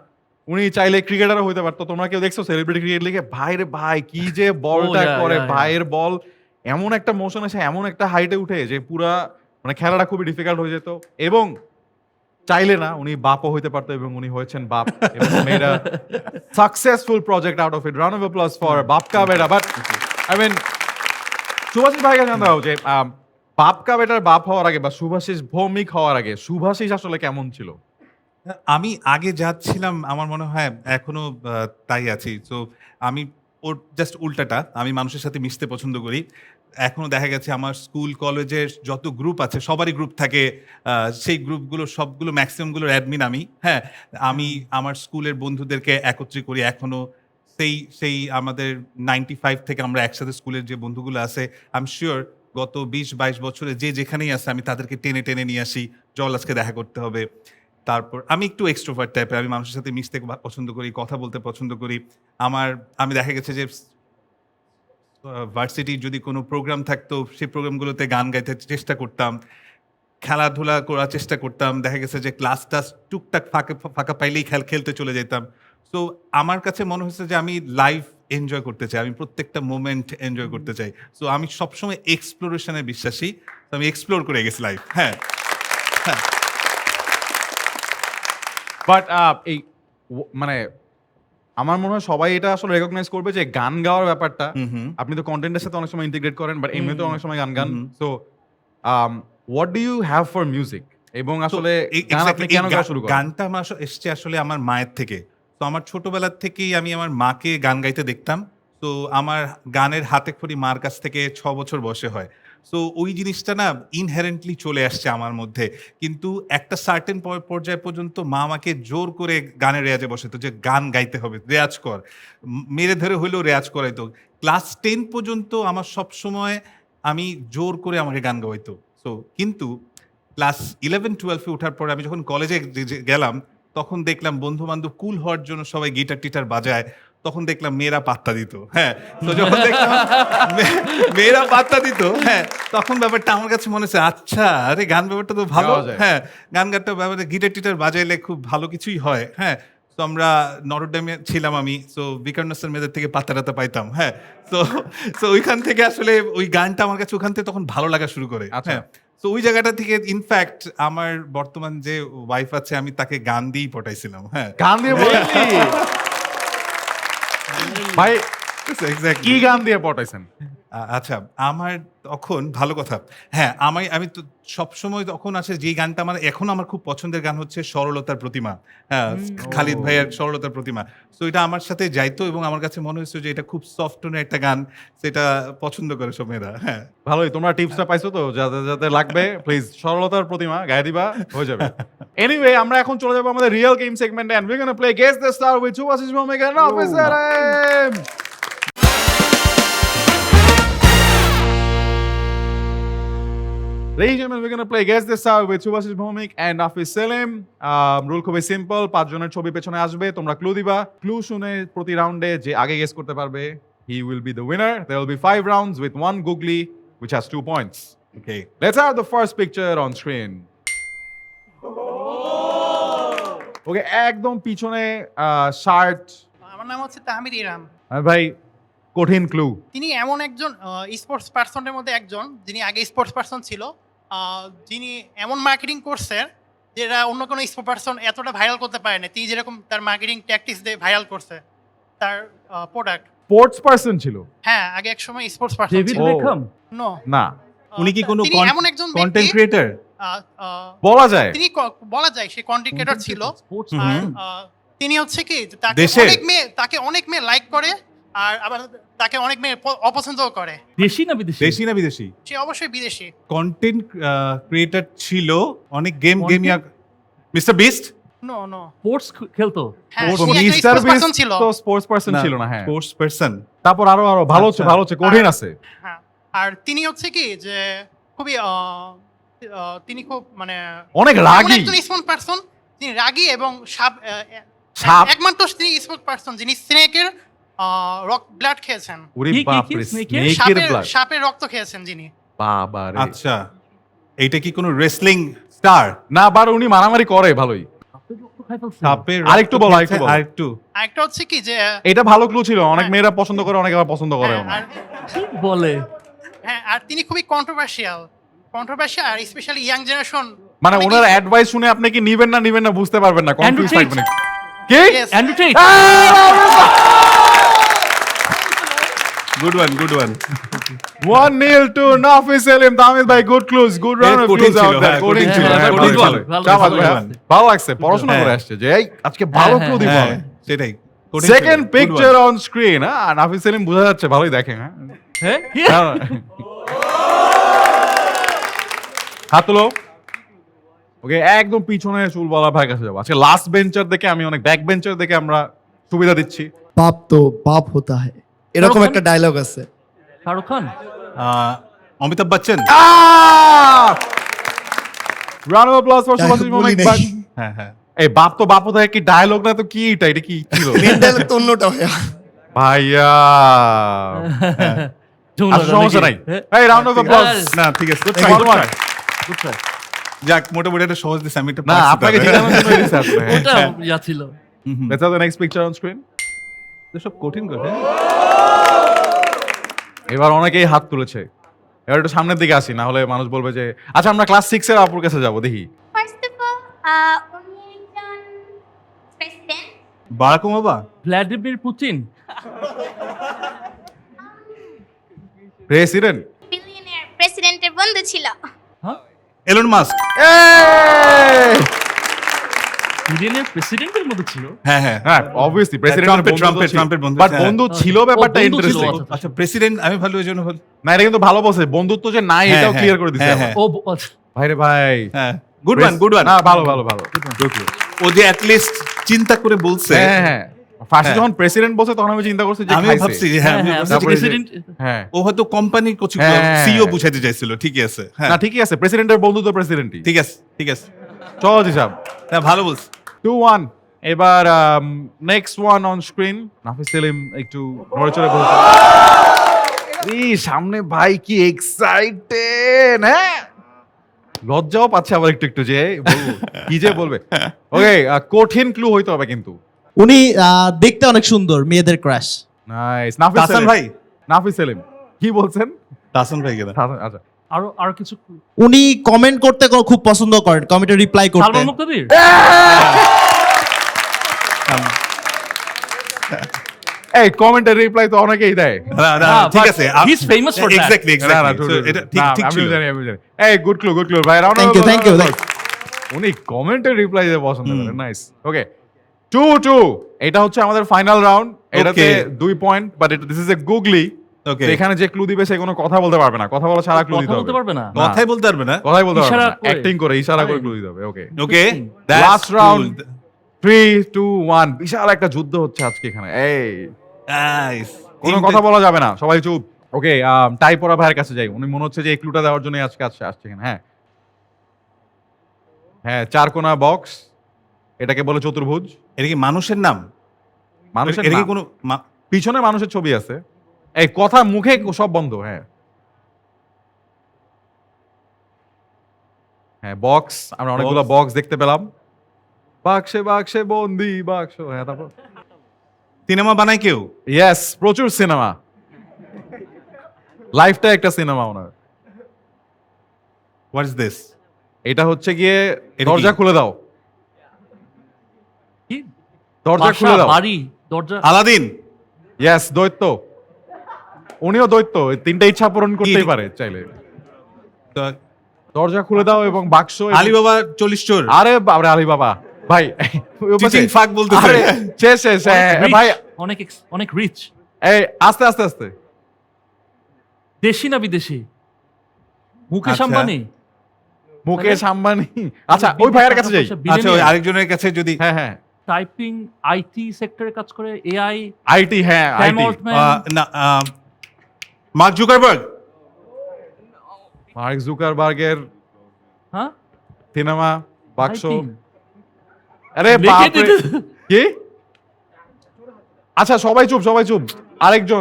উনি চাইলে ক্রিকেটারও হইতে পারতো। তোমরা কেউ দেখছো সেলিব্রিটি ক্রিকেট লিখে? ভাই রে ভাই, কি যে বলটা yeah, করে, yeah, yeah. ভাইয়ের বল এমন একটা মোশন আসে, এমন একটা হাইটে উঠে যে পুরা মানে খেলাটা খুবই ডিফিকাল্ট হয়ে যেত। এবং চাইলে না উনি বাপও হইতে পারতো, এবং উনি হয়েছেন বাপ এবং made a successful project out of it. Round of applause for বাপ কা বেটা। বাট আই মিন সুভাষিস ভাইকে জানতে হবে যে বাপ কা বেটার বাপ হওয়ার আগে বা শুভাশিস ভৌমিক হওয়ার আগে শুভাশিস আসলে কেমন ছিল? আমি আগে যা ছিলাম আমার মনে হয় এখনো তাই আছি। তো আমি ওর জাস্ট উল্টাটা, আমি মানুষের সাথে মিশতে পছন্দ করি। এখনো দেখা গেছে আমার স্কুল কলেজের যত গ্রুপ আছে সবারই গ্রুপ থাকে, সেই গ্রুপগুলো সবগুলো ম্যাক্সিমামগুলোর অ্যাডমিন আমি। হ্যাঁ, আমি আমার স্কুলের বন্ধুদেরকে একত্রিত করি এখনো। সেই সেই আমাদের 95 থেকে আমরা একসাথে স্কুলের যে বন্ধুগুলো আছে, আই এম শিওর গত 20-22 বছরে যে যেখানেই আছে আমি তাদেরকে টেনে টেনে নিয়ে আসি, চল আজকে দেখা করতে হবে। তারপর আমি একটু এক্সট্রোভার্ট টাইপের, আমি মানুষের সাথে মিশতে পছন্দ করি, কথা বলতে পছন্দ করি। আমি দেখা গেছে যে ভার্সিটির যদি কোনো প্রোগ্রাম থাকতো সেই প্রোগ্রামগুলোতে গান গাইতে চেষ্টা করতাম, খেলাধুলা করার চেষ্টা করতাম। দেখা গেছে যে ক্লাস টাস টুকটাক ফাঁকা পাইলেই খেলতে চলে যেতাম। সো আমার কাছে মনে হচ্ছে যে আমি লাইফ এনজয় করতে চাই, আমি প্রত্যেকটা মোমেন্ট এনজয় করতে চাই। সো আমি সবসময় এক্সপ্লোরেশনে বিশ্বাসী। তো আমি এক্সপ্লোর করে গেছি লাইফ। হ্যাঁ হ্যাঁ। বাট এই মানে আমার মনে হয় সবাই এটা আসলে রেকগনাইজ করবে যে গান গাওয়ার ব্যাপারটা, আপনি তো কন্টেন্টের সাথে অনেক সময় ইন্টিগ্রেট করেন, বাট এমনিতেও অনেক সময় গান গান। So what do you have for music? এবং আসলে গান আপনি কেন গাওয়া শুরু করেন? গানটা আমার এসছে আসলে আমার মায়ের থেকে। তো আমার ছোটবেলার থেকেই আমি আমার মাকে গান গাইতে দেখতাম। তো আমার গানের হাতেখড়ি মার কাছ থেকে 6 বছর বয়সে হয়। সো ওই জিনিসটা না ইনহেরেন্টলি চলে আসছে আমার মধ্যে। কিন্তু একটা সার্টেন পর্যায় পর্যন্ত মা আমাকে জোর করে গানের রেয়াজে বসাতো যে গান গাইতে হবে, রেয়াজ কর। মেরে ধরে হইলেও রেয়াজ করাইতো। ক্লাস 10 পর্যন্ত আমার সবসময় আমি জোর করে আমাকে গান গাওয়াইতো। সো কিন্তু ক্লাস 11-12 এ ওঠার পরে আমি যখন কলেজে গেলাম, তখন দেখলাম বন্ধু-বান্ধব কুল হওয়ার জন্য সবাই গিটার-টিটার বাজায়। তখন দেখলাম মেয়েরা পাত্তা দিত। হ্যাঁ, তো যখন দেখলাম মেয়েরা পাত্তা দিত, হ্যাঁ, তখন ব্যাপারটা আমার কাছে মনে হচ্ছে আচ্ছা, আরে গান ব্যাপারটা তো ভালো। গাওয়া যায়। হ্যাঁ, গানটা ব্যাপারে গিটার-টিটার বাজাইলে খুব ভালো কিছুই হয়। হ্যাঁ, তো আমরা নটরডেমে ছিলাম আমি। সো বিকারনাসের মেয়েদের থেকে পাত্তা-টাত্তা পাইতাম। হ্যাঁ, সো ওইখান থেকে আসলে ওই গানটা আমার কাছে ওখান থেকে তখন ভালো লাগা শুরু করে। আচ্ছা। হ্যাঁ, তো ওই জায়গাটা থেকে ইনফ্যাক্ট আমার বর্তমান যে ওয়াইফ আছে আমি তাকে গান দিয়েই পটাইছিলাম। হ্যাঁ, গান দিয়ে বলেছি ভাই, এক্স্যাক্টলি। কি গান দিয়ে পটাইছেন? আচ্ছা, আমার তখন ভালো কথা। হ্যাঁ, আমি তো সবসময় তখন আসে যেই গানটা আমার এখন আমার খুব পছন্দের গান হচ্ছে 'সরলতার প্রতিমা'। হ্যাঁ, খালিদ ভাইয়ের 'সরলতার প্রতিমা'। সো এটা আমার সাথে যাইতো এবং আমার কাছে মনে হয়েছে যে এটা খুব সফট টোনের একটা গান, সেটা পছন্দ করে সব মেয়েরা। হ্যাঁ। ভালোই, তোমরা টিপসটা পাইছো তো? যাদের যাদের লাগবে প্লিজ সরলতার প্রতিমা গায়ে দিবা, হয়ে যাবে। এনিওয়ে, আমরা এখন চলে যাবো আমাদের রিয়েল গেম সেগমেন্টে, and we gonna play guess the star with Shuvashish Bhowmik and officer M. Ladies and gentlemen, we're going to play Guess the Star with Subhashis Bhomik and Nafiz Selim. Rule খুবই simple, 5 জনের ছবি পেছনে আসবে, তোমরা clue দিবা। Clue শুনে প্রতি রাউন্ডে যে আগে গেস করতে পারবে, he will be the winner. There will be 5 rounds with 1 googly which has 2 points. Okay. Let's have the first picture on screen. ওকে, একদম পিছনে শার্ট। আমার নাম হচ্ছে তাহমিদ ইরাম। ভাই, কঠিন ক্লু। তিনি এমন একজন স্পোর্টস পার্সনের মধ্যে একজন, যিনি আগে স্পোর্টস পার্সন ছিল, যিনি এমন মার্কেটিং করছে যেটা অন্য কোনো স্পোর্টস পার্সন এতটা ভাইরাল করতে পারে না। তিনি যেরকম তার মার্কেটিং ট্যাকটিক্স দিয়ে ভাইরাল করছে তার প্রোডাক্ট। স্পোর্টস পারসন ছিল? হ্যাঁ, আগে এক সময় স্পোর্টস পার্সন ডেভিড ছিল। বেকহাম? নো, না। উনি কি কোনো তিনি এমন একজন কন্টেন্ট ব্যক্তি, ক্রিয়েটর? বলা যায়। তিনি বলা যায় সে কন্টেন্ট ক্রিয়েটর ছিল। স্পোর্টস আর তিনি হচ্ছে কি যে দেশের? তাকে অনেক মেয়ে লাইক করে, আর আবার তাকে অনেক মেয়ে অপছন্দও করে। দেশি না বিদেশি? দেশি না বিদেশি? সে অবশ্যই বিদেশি। কন্টেন্ট ক্রিয়েটর ছিল, অনেক game Mister Beast? No no, sports খেলতো? হ্যাঁ, ও, সে একজন মিস্টার স্পোর্টস পার্সন বিস্ট ছিল। তো স্পোর্টস পারসন ছিল না। হ্যাঁ, স্পোর্টস পারসন। তারপর আরো ভালো হচ্ছে, আচ্ছা। ভালো হচ্ছে, কঠিন আছে। হ্যাঁ, আর তিনি হচ্ছে কি যে খুবই তিনি খুব মানে অনেক এমন রাগী। একজন স্পোর্টস পার্সন তিনি রাগী এবং সাপ সাপ? একমাত্র তিনি স্পোর্টস পার্সন যিনি স্নেকের রক ব্লাড খেয়েছেন। ওরে কি, বাপ কি, রে, snake এর? snake এর blood। সাপের রক্ত খেয়েছেন যিনি। বাবা রে। আচ্ছা এইটা কি কোনো রেসলিং স্টার? না বার উনি মারামারি করে ভালোই। সাপের আরেকটু বলো, আরেকটু বলো। আরেকটু আরেকটা হচ্ছে কি যে এটা ভালো ক্লু ছিল, অনেক হ্যাঁ। মেয়েরা পছন্দ করে, অনেকে আবার পছন্দ করে হ্যাঁ, না। আর কি বলে? হ্যাঁ আর তিনি খুবই কন্ট্রোভার্সিয়াল আর স্পেশালি ইয়াং জেনারেশন। মানে ওনার অ্যাডভাইস শুনে আপনি কি নিবেন না বুঝতে পারবেন না, কনফিউজ Andrew থাকবেন। Tate। কি? Andrew TET. Good one 1-0 to Nafis Salim। তামিদ ভাই good clues, good round of কঠিন ক্লুজ ছিল, আউট দ্যাট। হ্যাঁ, কঠিন কঠিন ছিল, ছিল, হ্যাঁ, কঠিন ভালো, ছিল, ভালো, শাবাশ ভালো, ভাইয়া। ভালো। ভালো লাগছে, পড়াশোনা করে হ্যাঁ। আসছে যে এই আজকে ভালো হ্যাঁ, ক্লু দিব হ্যাঁ আমি। সেটাই সেকেন্ড পিকচার অন স্ক্রিন। নাফিস সেলিম বোঝা যাচ্ছে ভালোই দেখেন। হ্যাঁ? হাত তুলো। ওকে, একদম পিছনে চুলওয়ালা ভাই কাছে যাবো। আজকে লাস্ট বেঞ্চার দেখে আমি অনেক ব্যাক বেঞ্চার দেখে আমরা সুবিধা দিচ্ছি। বাপ তো বাপ হতা है এরকম শাহরুখ একটা ডায়লগ আছে। Shahrukh Khan. Amitabh Bachchan. Round of applause for Dialogue Shubhashis বলি মোহাম্মদ। নাই। হ্যাঁ হ্যাঁ এই বাপ তো বাপ হতো কি ডায়লগ না তো কি এটা কি ছিল? মেন ডায়লগ তো অন্যটা ভাইয়া। ভাইয়া যমুনা আচ্ছা, সমস্যা নাই। হ্যাঁ? এই রাউন্ড অফ অ্যাপ্লজ। Yes. না ঠিক আছে Good try, good try. Good try। যাক মোটামুটি একটা সহজ দিছে আমি একটা না, পারছি আপনাকে তবে। জিজ্ঞাসার জন্য দিছি আসলে। ওটা ইয়া ছিল। Let's have the next picture on screen. সব কঠিন করে এবার অনেকেই হাত তুলেছে। এবার একটু সামনের দিকে আসি, না হলে মানুষ বলবে যে আচ্ছা আমরা ক্লাস 6 এর আপুর কাছে যাব দেখি। ফার্স্ট অফ অল উনি একজন president. Barack Obama. Vladimir Putin. President. Billionaire প্রেসিডেন্টের বন্ধু ছিল। হ্যাঁ? Elon Musk. ইরানের প্রেসিডেন্টের মধ্যে ছিল। হ্যাঁ হ্যাঁ হ্যাঁ অবভিয়াসলি প্রেসিডেন্টের ট্রাম্পের বন্ধু বাট হ্যাঁ। বন্ধু ছিল ব্যাপারটা বন্ধু ছিল, ইন্টারেস্টিং। আচ্ছা। আচ্ছা প্রেসিডেন্ট আমি ভালো ওই জন্য ভালো না এটা কিন্তু ভালো বলছে, বন্ধুত্ব যে নাই হ্যাঁ, এটাও হ্যাঁ, ক্লিয়ার করে দিছে। হ্যাঁ, আবার। হ্যাঁ। ও ভাই রে ভাই, হ্যাঁ গুড ওয়ান না ভালো ভালো ভালো। ও যে অ্যাট লিস্ট চিন্তা করে বলছে। হ্যাঁ হ্যাঁ ফার্স্টে হ্যাঁ। যখন প্রেসিডেন্ট বলছে তখন আমি চিন্তা করছি যে আমি খাইছে। ভাবছি যে হ্যাঁ আমি হ্যাঁ, ভাবছি তারপরে যে- প্রেসিডেন্ট। হ্যাঁ ও হয়তো কোম্পানি কিছু হ্যাঁ। সিইও বুঝাইতে চাইছিল ঠিকই আছে হ্যাঁ না ঠিকই আছে, প্রেসিডেন্টের বন্ধু তো প্রেসিডেন্টই। ঠিক আছে সহজ হিসাব। হ্যাঁ ভালো বলছ 2-1। এবার নেক্সট ওয়ান অন স্ক্রিন। নাফিস সেলিম একটু নড়েচড়ে বলছে। সামনে ভাই কি এক্সাইটেড, হ্যাঁ লজ্জাও পাচ্ছে আবার একটু একটু যে বলবো, কি যে বলবে। ওকে কঠিন ক্লু হইতে হবে কিন্তু। উনি দেখতে অনেক সুন্দর, মেয়েদের ক্রাশ। নাইস। নাফিস তাসান সেলিম। ভাই নাফিস সেলিম কি বলছেন? তাসান ভাই গেলা আচ্ছা আরো কিছু। উনি কমেন্ট করতে খুব পছন্দ করেন, কমেন্টে রিপ্লাই করতে। সালমান মুক্তাদির। এই কমেন্টের রিপ্লাই তো অনেকেই দেয়। না হ্যাঁ, ঠিক but আছে he's famous for that. Exactly না, না, এক্স্যাক্টলি এটা ঠিক ঠিক আমি ছিল জানি। এই গুড ক্লু ভাই। Round Thank you, thank you. উনি কমেন্টের রিপ্লাই দিতে পছন্দ করেন। নাইস। ওকে 2-2। এটা হচ্ছে আমাদের ফাইনাল রাউন্ড। এটাতে Okay. 2 point, but this is a googly. Okay এখানে যে ক্লু দিবে সে কোনো কথা বলতে পারবে না, কথা বলা ছাড়া ক্লু কথা দিতে বলতে হবে। পারবে না। কথাই বলতে পারবে না কথাই বলতে পারবে ইশারা না, করে। অ্যাক্টিং করে ইশারা করে Fine. ক্লু দিতে হবে। ওকে ওকে Last round. 3-2-1 বিশাল একটা যুদ্ধ হচ্ছে আজকে এখানে। এই নাইস কোনো কথা বলা যাবে না, সবাই চুপ। ওকে টাই পরা ভাইয়ের কাছে যাই। উনি মনে হচ্ছে যে এই ক্লুটা দেওয়ার জন্য আজকে আসছে এখানে। হ্যাঁ হ্যাঁ, চারকোনা বক্স, এটাকে বলে চতুর্ভুজ। এটা কি মানুষের নাম মানুষের এটা কি নাম। কোনো পিছনে মানুষের ছবি আছে। এই কথা মুখে সব বন্ধ। হ্যাঁ হ্যাঁ বক্স, আমরা অনেকগুলো বক্স দেখতে পেলাম। বাক্সে বাক্সে বন্দি বাক্স। হ্যাঁ তারপর সিনেমা বানায় কেউ ইয়েস, প্রচুর সিনেমা। লাইফটা একটা cinema owner. What is this এটা হচ্ছে গিয়ে এটা কি? দরজা খুলে দাও। কি? দরজা বাসা, খুলে দাও। বাড়ি, দরজা। আলাদিন ইয়েস, দৈত্য। উনিও দৈত্য, এই তিনটা ইচ্ছা পূরণ করতেই পারে চাইলে। তো দরজা খুলে দাও এবং বাক্স এবং- আলিবাবা 40 চোর আরে বাবরে আলী বাবা ভাই ওই পাশে- চিচিং ফাক বলতেছে আরে, শেষ হ্যাঁ, অনেক ভাই rich, অনেক রিচ। এই আস্তে আস্তে আস্তে। দেশি না বিদেশি? মুকেশ আচ্ছা। আম্বানি। মুকেশ আম্বানি। আচ্ছা ওই ভাইয়ের কাছে যাই। আচ্ছা ওই আরেকজনের কাছে যদি হ্যাঁ হ্যাঁ টাইপিং আইটি সেক্টরে কাজ করে, এআই। আইটি। হ্যাঁ আইটি। না মার্ক জুকারবার্গ মার্ক জুকারবার্গের হ্যাঁ সিনেমা বাক্স। Typing। আরে লিখে বাপরে। দিতে- কি? আচ্ছা সবাই চুপ সবাই চুপ।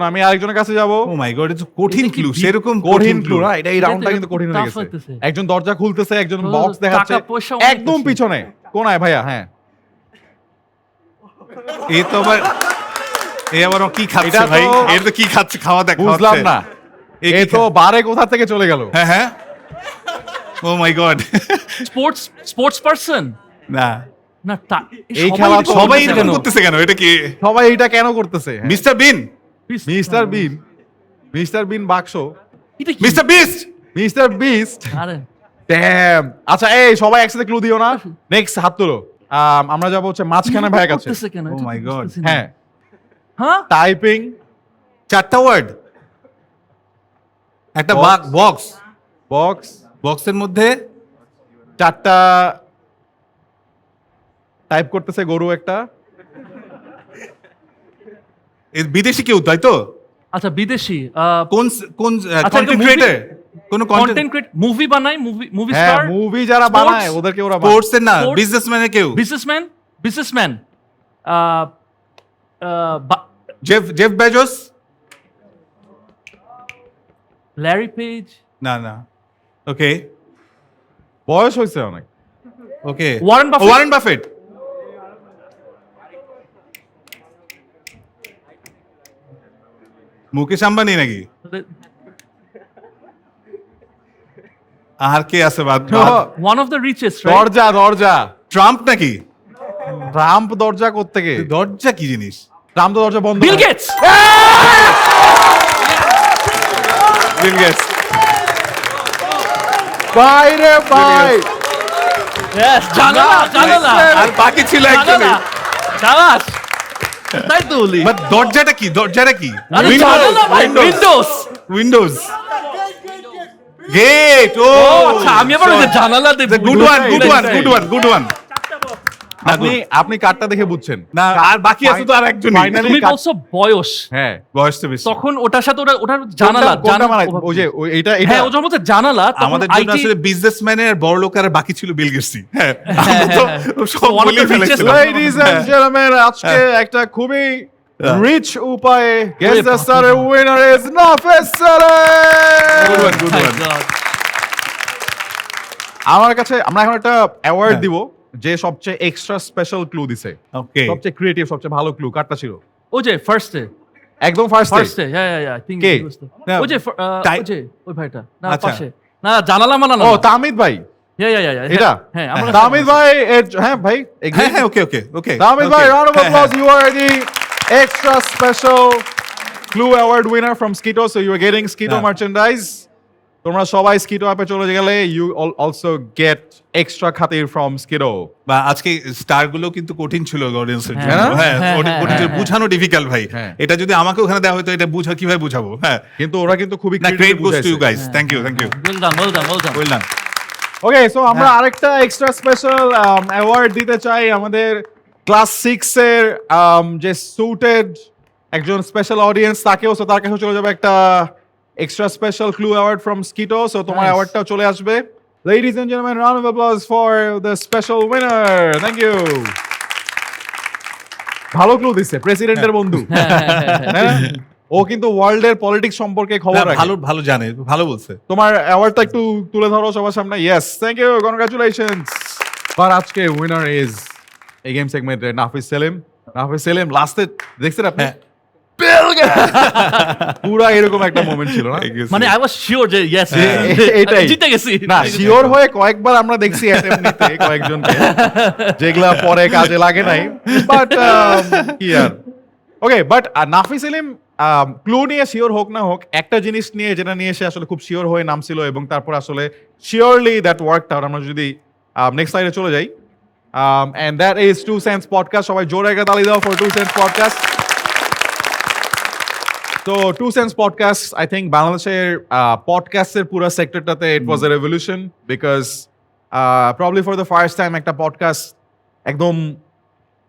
আমি আরেকজনের কাছে যাব। ও মাই গড, এটা কঠিন এটা কি ক্লু, বি- সেরকম কঠিন ক্লু না, এটা এই এটা তো রাউন্ডটা কিন্তু কঠিন হয়ে tough গেছে। হইতেছে। একজন দরজা খুলতেছে, একজন তো বক্স দেখাচ্ছে, টাকা পয়সা অনেক একদম আছে। পিছনে কোনায় ভাইয়া। হ্যাঁ, এ তো আবার আবার ও কি খাচ্ছে এটা তো- ভাই? এর তো কি খাচ্ছে, খাওয়া দেখ বুঝলাম না। এ এ কি তো বারে কোথা থেকে চলে গেল। হ্যাঁ হ্যাঁ, ও মাই গড। স্পোর্টস পারসন না, না এই সবাই খেলা এরকম তো সবাই করতেছে এরকম কেন? করতেছে কেন? এটা কি সবাই এটা কেন করতেছে? মিস্টার বিন? মিস্টার বিন বাক্স, এটা কি? Mister beast? Mister beast. আরে ড্যাম। আচ্ছা এই সবাই একসাথে ক্লু দিও না। নেক্সট হাত তুলো। আমরা যাবো হচ্ছে মাঝখানে ভাইয়ের কাছে। করতেছে কেন? Oh এটা my তো God. বুঝতেছি না। হ্যাঁ, হ্যাঁ টাইপিং, চারটা ওয়ার্ড, একটা Box. বক্স, বক্স, বক্সের মধ্যে চারটা টাইপ করতেছে গরু একটা। এ বিদেশি কেউ, তাই তো? আচ্ছা বিদেশি কোন কোন আচ্ছা, কন্টেন্ট এটা ক্রিয়েটর? কোন কন্টেন্ট কন্টেন্ট ক্রিয়েট মুভি বানায় মুভি হ্যাঁ, স্টার মুভি যারা Sports? বানায় ওদেরকে ওরা বানায়। স্পোর্টস এর না, Sports? বিজনেসম্যানের কেউ? Businessman Jeff Bezos? Larry Page না না, ওকে বয়স হয়েছে অনেক। Okay, Warren Buffett? Warren Buffett? Mukesh Ambani নাকি? আর কে আছে বাদ? ওয়ান অফ দ্য রিচেস্ট দরজা দরজা। ট্রাম্প নাকি? ট্রাম্প দরজা কোত্থেকে? দরজা কি জিনিস? ট্রাম্প তো দরজা বন্ধ বিল করে। Gates Bill Gates. ভাই রে ভাই। জানালা আর বাকি ছিল একজনই। জানালা তাই তো বলি বাট দরজাটা কি? দরজাটা কি? আরে জানালা ভাই উইন্ডোজ উইন্ডোজ, গেট। ও আচ্ছা আমি আবার ওই যে জানালা দেব good one, good one, good one, good one. আপনি কার্ডটা দেখে বুঝছেন না, আর বাকি আছে তো আর একজনই। Finally তুমি কাট- বলছো বয়স হ্যাঁ, বয়স তো বেশি। তখন ওটার সাথে ওটার জানালা কোনটা মানে ওই যে এটা এটা হ্যাঁ ও যখন বলছে জানালা তখন আমাদের জন্য IT আসলে বিজনেসম্যানের আর বড় লোকের আর বাকি ছিল বিল গেটসই। হ্যাঁ, আমরা তো সব One of বলে the richest ফেলেছিলাম। Ladies and gentlemen, আজকে একটা খুবই রিচ উপায়ে গেস দ্য বাপরে স্টার বাপ। Winner is Nafis Good one, good My one. God. আমার কাছে আমরা এখন একটা অ্যাওয়ার্ড হ্যাঁ। দিব যে সবচেয়ে এক্সট্রা স্পেশাল ক্লু দিছে, ওকে, সবচেয়ে ক্রিয়েটিভ, সবচেয়ে ভালো ক্লু কারটা ছিল? ও যে ফার্স্টে একদম ফার্স্ট আই থিংক কে? না, ও যে তাই- ও যে ওই ভাইটা না আচ্ছা। পাশে না জানালা মানানো ও তামিদ ভাই, এটা হ্যাঁ আমরা তামিদ ভাই হ্যাঁ ভাই হ্যাঁ হ্যাঁ, ওকে ওকে ওকে। তামিদ ভাই, round of হ্যাঁ, applause, you are the extra special clue award winner from Skito, so you are getting Skito হ্যাঁ। merchandise. তোমরা সবাই Skito অ্যাপে চলে গেলে you also get extra খাতির from Skito. বা আজকে স্টার গুলো কিন্তু কঠিন ছিল অডিয়েন্সের জন্য। হ্যাঁ? হ্যাঁ, হ্যাঁ, কঠিন হ্যাঁ, ছিল, হ্যাঁ, বুঝানো ডিফিকাল্ট ভাই। হ্যাঁ। এটা যদি আমাকে ওখানে দেওয়া হতো, এটা কিভাবে বুঝাবো? হ্যাঁ, কিন্তু ওরা কিন্তু খুবই না, creatively credit goes to you বুঝাইছে। Guys, thank you, thank you, well done well done. Okay, so আমরা আরেকটা এক্সট্রা স্পেশাল অ্যাওয়ার্ড দিতে চাই আমাদের ক্লাস 6 এর যে সুটেড একজন স্পেশাল অডিয়েন্স তাকেও, সো তার কাছে চলে যাবে একটা extra special clue award from Skitto, so তোমার Nice. অ্যাওয়ার্ডটাও চলে আসবে। Ladies and gentlemen, round of applause for the special winner. Thank you. ভালো ক্লু দিছে, প্রেসিডেন্টের বন্ধু। হ্যাঁ? ও কিন্তু ওয়ার্ল্ডের পলিটিক্স সম্পর্কে খবর রাখে। ভালো ভালো জানে, ভালো বলছে। তোমার অ্যাওয়ার্ডটা একটু তুলে ধরো সবার সামনে। Yes, thank you, congratulations. আর আজকে উইনার ইজ এই গেম সেগমেন্টে নাফিস সেলিম। নাফিস সেলিম লাস্টে দেখছেন আপনি? হ্যাঁ। পুরা এরকম একটা মোমেন্ট ছিল না? মানে আই ওয়াজ শিওর যে ইয়েস এটাই। জিতে গেছি না, শিওর হয়ে কয়েকবার আমরা দেখছি অ্যাটেম্প নিতে কয়েকজনকে, যেগুলা পরে কাজে লাগে নাই, বাট কি আর। ওকে, বাট নাফিস সেলিম ক্লু নিয়ে শিওর হোক না হোক, একটা জিনিস নিয়ে যেটা নিয়ে সে আসলে খুব শিওর হয়ে নামছিল এবং তারপর আসলে শিওরলি দ্যাট ওয়ার্কড আউট। আমরা যদি নেক্সট স্লাইডে চলে যাই, and that is 2 cents podcast. সবাই জোরে একটা তালি দাও ফর 2 সেন্টস পডকাস্ট। তো 2 সেন্টস পডকাস্ট, আই থিঙ্ক বাংলাদেশের পডকাস্টের পুরো সেক্টরটাতে it was a revolution, because probably for the first time একটা পডকাস্ট একদম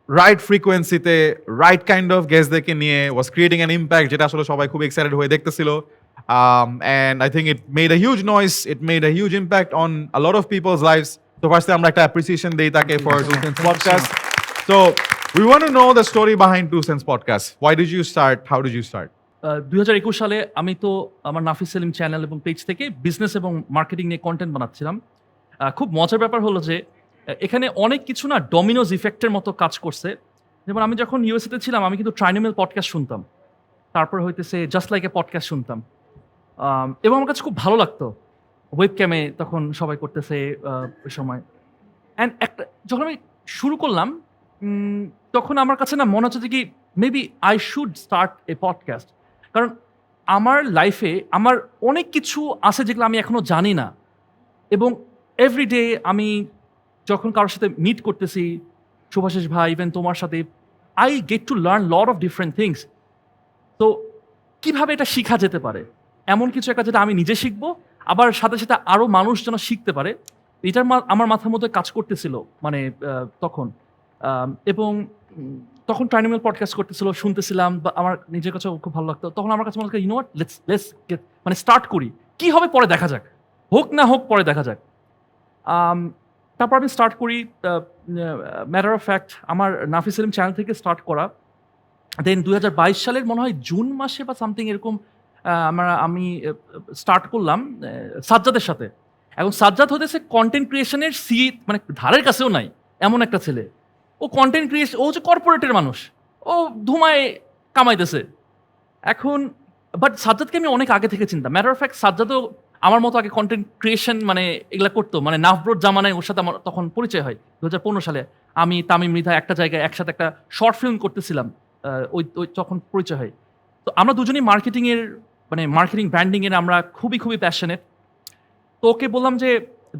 রাইট ফ্রিকোয়েন্সিতে রাইট কাইন্ড অফ গেস্টদেরকে নিয়ে ওয়াজ ক্রিয়েটিং অ্যান ইম্প্যাক্ট, যেটা আসলে সবাই খুব এক্সাইটেড হয়ে দেখতেছিল। And I think it made a huge noise, it made a huge impact on a lot of peoples lifes. তো ফার্স্টে আমরা একটা অ্যাপ্রিসিয়েশন দিই তাকে for 2 cents podcast. So we want to know the story behind Two Cents Podcast. Why did you start? How did you start? 2021 সালে আমি তো আমার নাফিস সেলিম চ্যানেল এবং পেজ থেকে বিজনেস এবং মার্কেটিং নিয়ে কন্টেন্ট বানাচ্ছিলাম। খুব মজার ব্যাপার হলো যে এখানে অনেক কিছু না ডমিনোজ ইফেক্টের মতো কাজ করছে। যেমন আমি যখন ইউএসএতে ছিলাম আমি কিন্তু ট্রাইনোমেল পডকাস্ট শুনতাম, তারপর হইতেছে জাস্ট লাইক এ পডকাস্ট শুনতাম, এবং আমার কাছে খুব ভালো লাগতো। ওয়েব ক্যামে তখন সবাই করতেছে ওই সময়। অ্যান্ড একটা যখন আমি শুরু করলাম তখন আমার কাছে না মনে হচ্ছে যে কি maybe I should start A podcast, কারণ আমার লাইফে আমার অনেক কিছু আছে যেগুলো আমি এখনো জানি না, এবং এভরিডে আমি যখন কারোর সাথে মিট করতেছি, শুভাশিস ভাই, ইভেন তোমার সাথে, I get to learn lot of different things. তো কিভাবে এটা শেখা যেতে পারে, এমন কিছু একটা যেটা আমি নিজে শিখবো, আবার সাথে সাথে আরও মানুষ যেন শিখতে পারে, এটার আমার মাথার মধ্যে কাজ করতেছিল মানে তখন। এবং তখন ট্রাইনোমেল পডকাস্ট করতেছিল, শুনতেছিলাম, বা আমার নিজের কাছে খুব ভালো লাগতো। তখন আমার কাছে মনে হয় you know what, let's get মানে স্টার্ট করি, কি হবে পরে দেখা যাক, হোক না হোক পরে দেখা যাক। তারপর আমি স্টার্ট করি। ম্যাটার অফ ফ্যাক্ট আমার নাফিস সেলিম চ্যানেল থেকে স্টার্ট করা। দেন 2022 সালের মনে হয় জুন মাসে বা সামথিং এরকম আমি স্টার্ট করলাম সাজ্জাদের সাথে। এখন সাজ্জাদ হতেছে কন্টেন্ট ক্রিয়েশনের মানে ধারের কাছেও নাই এমন একটা ছেলে। ও কন্টেন্ট ক্রিয়েশন, ও হচ্ছে কর্পোরেটের মানুষ, ও ধুমায় কামাইতেছে এখন। বাট সাজ্জাদকে আমি অনেক আগে থেকে চিন্তা। ম্যাটার অফ ফ্যাক্ট সাজ্জাদও আমার মতো আগে কন্টেন্ট ক্রিয়েশন মানে এগুলা করতো, মানে নাফব্রোড জামানায় ওর সাথে আমার তখন পরিচয় হয় 2015 সালে। আমি তামিম মৃধা একটা জায়গায় একসাথে একটা শর্ট ফিল্ম করতেছিলাম, ওই তখন পরিচয় হয়। তো আমরা দুজনেই মার্কেটিংয়ের মানে মার্কেটিং ব্র্যান্ডিংয়ের আমরা খুবই খুবই প্যাশনেট। তো ওকে বললাম যে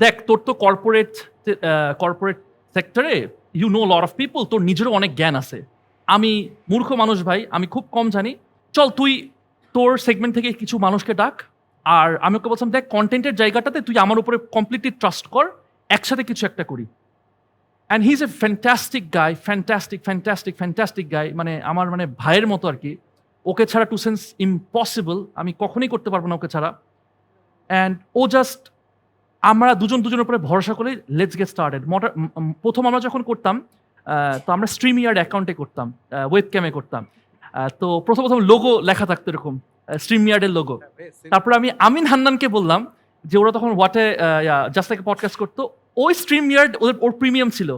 দেখ, তোর তো কর্পোরেট সেক্টরে you know lot of people, তোর নিজেরও অনেক জ্ঞান আছে, আমি মূর্খ মানুষ ভাই, আমি খুব কম জানি, চল তুই তোর সেগমেন্ট থেকে কিছু মানুষকে ডাক। আর আমি ওকে বলছিলাম দেখ, কন্টেন্টের জায়গাটাতে তুই আমার উপরে কমপ্লিটলি ট্রাস্ট কর, একসাথে কিছু একটা করি। And he is a fantastic guy, fantastic guy, মানে আমার মানে ভাইয়ের মতো আর কি। ওকে ছাড়া টু সেন্স ইম্পসিবল, আমি কখনোই করতে পারবো না ওকে ছাড়া। অ্যান্ড ও জাস্ট আমরা দুজনের উপরে ভরসা করে লেটস গেট স্টার্টেড। প্রথম আমরা যখন করতাম তো আমরা স্ট্রিম ইয়ার্ড অ্যাকাউন্টে করতাম, ওয়েব ক্যামে করতাম। তো প্রথম লোগো লেখা থাকতো এরকম, স্ট্রিম ইয়ার্ডের লোগো। তারপরে আমি আমিন হান্নানকে বললাম যে ওরা তখন ওয়াটে জাস্ট লাইক পডকাস্ট করতো, ওই স্ট্রিম ইয়ার্ড ওর প্রিমিয়াম ছিল,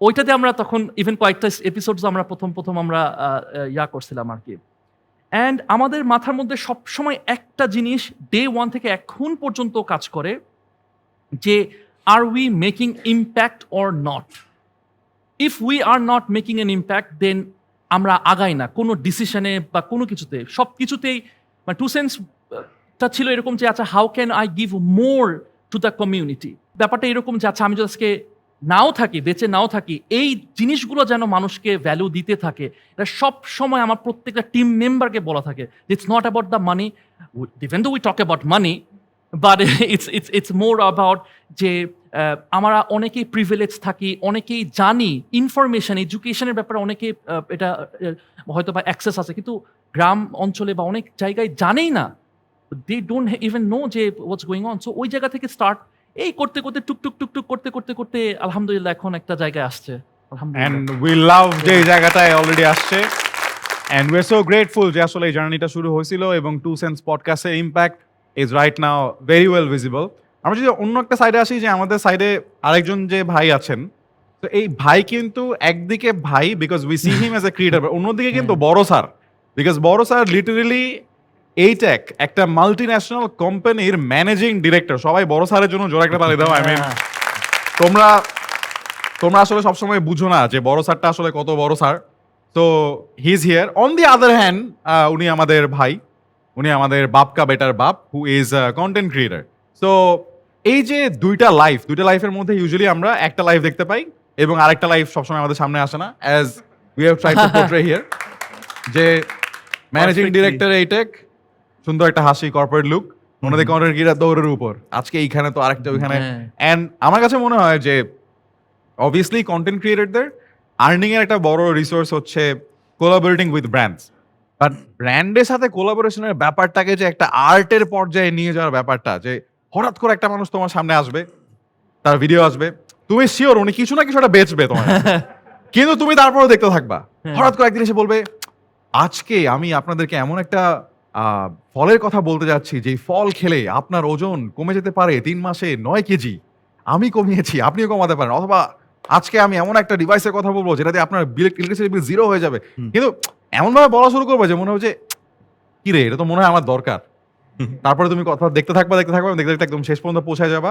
ওইটাতে আমরা তখন ইভেন কয়েকটা এপিসোডস আমরা প্রথম আমরা করছিলাম আর কি। অ্যান্ড আমাদের মাথার মধ্যে সবসময় একটা জিনিস ডে ওয়ান থেকে এখন পর্যন্ত কাজ করে যে are we making impact or not. If we are not making an impact then আমরা আগাই না কোনো ডিসিশনে বা কোনো কিছুতে, সব কিছুতেই। মানে টু সেন্সটা ছিল এরকম যে আচ্ছা how can I give more to the community. ব্যাপারটা এরকম যে আচ্ছা আমি যদি আজকে নাও থাকি, বেঁচে নাও থাকি, এই জিনিসগুলো যেন মানুষকে ভ্যালু দিতে থাকে। এটা সব সময় আমার প্রত্যেকটা টিম মেম্বারকে বলা থাকে, it's not about the money, even though we talk about money, but it's more about যে আমরা অনেকেই প্রিভিলেজ থাকি, অনেকেই জানি ইনফরমেশন এডুকেশনের ব্যাপারে অনেকে এটা হয়তো বা অ্যাক্সেস আছে, কিন্তু গ্রাম অঞ্চলে বা অনেক জায়গায় জানেই না, দে ডোন্ট ইভেন নো যে হোয়াটস গোয়িং অন। সো ওই জায়গা থেকে স্টার্ট, এই করতে টুকটুক করতে আলহামদুলিল্লাহ এখন একটা জায়গায় আসছে আলহামদুলিল্লাহ। And we love যে এই জায়গাটায় অলরেডি আসছে, and we're so grateful যে আসলে এই জার্নিটা শুরু হয়েছিল এবং টু সেন্স পডকাস্টের impact is right now very well visible. আমরা যদি অন্য একটা সাইডে আসি, যে আমাদের সাইডে আরেকজন যে ভাই আছেন, তো এই ভাই কিন্তু একদিকে ভাই because we see him as a creator, অন্যদিকে কিন্তু বড় স্যার, বিকজ বড় স্যার লিটারেলি এইটেক একটা মাল্টি-ন্যাশনাল কোম্পানির ম্যানেজিং ডিরেক্টর। সবাই বড় স্যারের জন্য জোর একটা তালি দাও। আই মিন তোমরা আসলে সবসময় বুঝো না যে বড় স্যারটা আসলে কত বড় স্যার। তো he is here. On the other hand উনি আমাদের ভাই, উনি আমাদের বাপ কা বেটার বাপ, who is content creator. So এই যে দুইটা লাইফের মধ্যে ইউজুয়ালি আমরা একটা লাইফ দেখতে পাই এবং আরেকটা লাইফ সবসময় আমাদের সামনে আসে না, as we have tried to portray here. যে ম্যানেজিং ডিরেক্টর এইটেক, সুন্দর একটা হাসি, কর্পোরেট লুক, ওনাদের কন্টেন্ট ক্রিয়েটর দৌড়ের উপর, আজকে এইখানে তো আরেকটা ওইখানে। অ্যান্ড আমার কাছে মনে হয় যে অবভিয়াসলি কন্টেন্ট ক্রিয়েটরদের আর্নিং এর একটা বড় রিসোর্স হচ্ছে কোলাবোরেটিং উইথ ব্র্যান্ডস। বাট ব্র্যান্ডের সাথে কোলাবোরেশনের ব্যাপারটাকে যে একটা আর্টের পর্যায়ে নিয়ে যাওয়ার ব্যাপারটা, যে হঠাৎ করে একটা মানুষ তোমার সামনে আসবে, তার ভিডিও আসবে, তুমি শিওর উনি কিছু না কিছু একটা বেচবে তোমার, কিন্তু তুমি তারপরেও দেখতে থাকবা। হ্যাঁ। হঠাৎ করে একদিন এসে বলবে, আজকে আমি আপনাদেরকে এমন একটা ফলের কথা বলতে যাচ্ছি যে ফল খেলে আপনার ওজন কমে যেতে পারে 3 মাসে 9 কেজি। আমি কমিয়েছি, আপনিও কমাতে পারেন। অথবা আজকে আমি এমন একটা ডিভাইসের কথা বলবো যেটাতে আপনার ইলেকট্রিসিটি বিল 0 হয়ে যাবে। কিন্তু এমনভাবে বলা শুরু করবে যে মনে হবে যে কি রে, এটা তো মনে হয় আমার দরকার। তারপরে তুমি কথা দেখতে থাকবা দেখতে দেখতে একদম শেষ পর্যন্ত পৌঁছায় যাবা।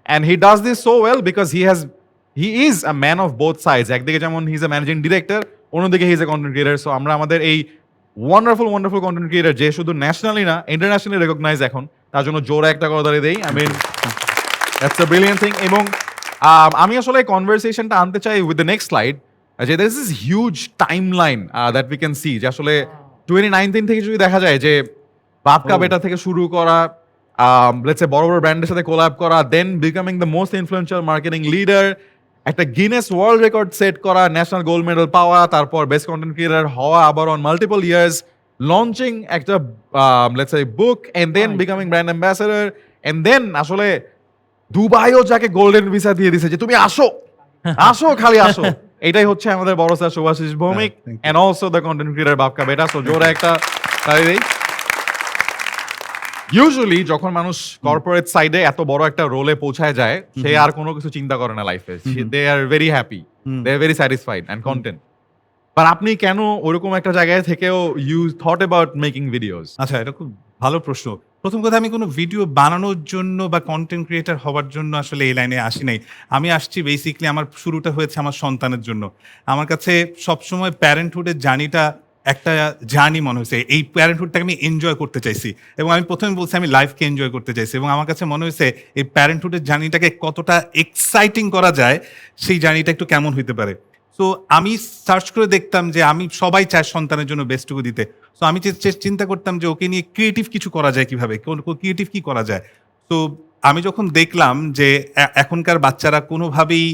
And he does this so well because he is a man of both sides. একদিকে যেমন he is a managing director, অন্যদিকে he is a content creator. So আমরা আমাদের এই ওয়ান্ডারফুল কন্টেন্ট ক্রিয়েটার যে শুধু ন্যাশনালি না ইন্টারন্যাশনালি রেকগনাইজ এখন, তার জন্য জোরে একটা করতালি দেই। I mean that's a brilliant thing. এবং আমি আসলে কনভারসেশনটা আনতে চাই উইথ দ্য নেক্সট স্লাইড, যে this is huge timeline that we can see, যে আসলে 2019 থেকে যদি দেখা যায় যে বাপকা বেটা থেকে শুরু করা, লেটস সে বড় বড় ব্র্যান্ডের সাথে কোলাব করা, then becoming the most influential marketing leader, একটা গিনেস ওয়ার্ল্ড রেকর্ড সেট করা, ন্যাশনাল গোল্ড মেডেল পাওয়া, তারপর বেস্ট কন্টেন্ট ক্রিয়েটার হওয়া আবার অন মাল্টিপল ইয়ার্স, লঞ্চিং একটা let's say book, and then becoming brand ambassador, and then আসলে দুবাইও যাকে গোল্ডেন ভিসা দিয়ে দিছে যে তুমি আসো আসো খালি আসো। এটাই হচ্ছে আমাদের বড় sir Shubhashis Bhowmik, Thank you. And also the content creator বাপকা বেটা। সো জোরে একটা তালি দেই। ইউজুয়ালি যখন মানুষ কর্পোরেট সাইডে এত বড় একটা রোলে পৌঁছায় যায়, সে আর কোনো কিছু চিন্তা করে না লাইফে, they are very happy, they are very satisfied and content. But আপনি কেন ওরকম একটা জায়গায় থেকেও you thought about making videos? আচ্ছা, এটা খুব ভালো প্রশ্ন। প্রথম কথা, আমি কোনো ভিডিও বানানোর জন্য বা কন্টেন্ট ক্রিয়েটার হওয়ার জন্য আসলে এই লাইনে আসি নাই। আমি আসছি বেসিক্যালি, আমার শুরুটা হয়েছে আমার সন্তানের জন্য। আমার কাছে সবসময় প্যারেন্টহুডের জার্নিটা একটা জার্নি মনে হয়েছে। এই প্যারেন্টহুডটাকে আমি এনজয় করতে চাইছি, এবং আমি প্রথমে বলছি আমি লাইফকে এনজয় করতে চাইছি, এবং আমার কাছে মনে হয়েছে এই প্যারেন্টহুডের জার্নিটাকে কতটা এক্সাইটিং করা যায়, সেই জার্নিটা একটু কেমন হইতে পারে। সো আমি সার্চ করে দেখতাম যে আমি সবাই চায় সন্তানের জন্য বেস্টটুকু দিতে। সো আমি চিন্তা করতাম যে ওকে নিয়ে ক্রিয়েটিভ কিছু করা যায় কিভাবে, ক্রিয়েটিভ কি করা যায়। তো আমি যখন দেখলাম যে এখনকার বাচ্চারা কোনোভাবেই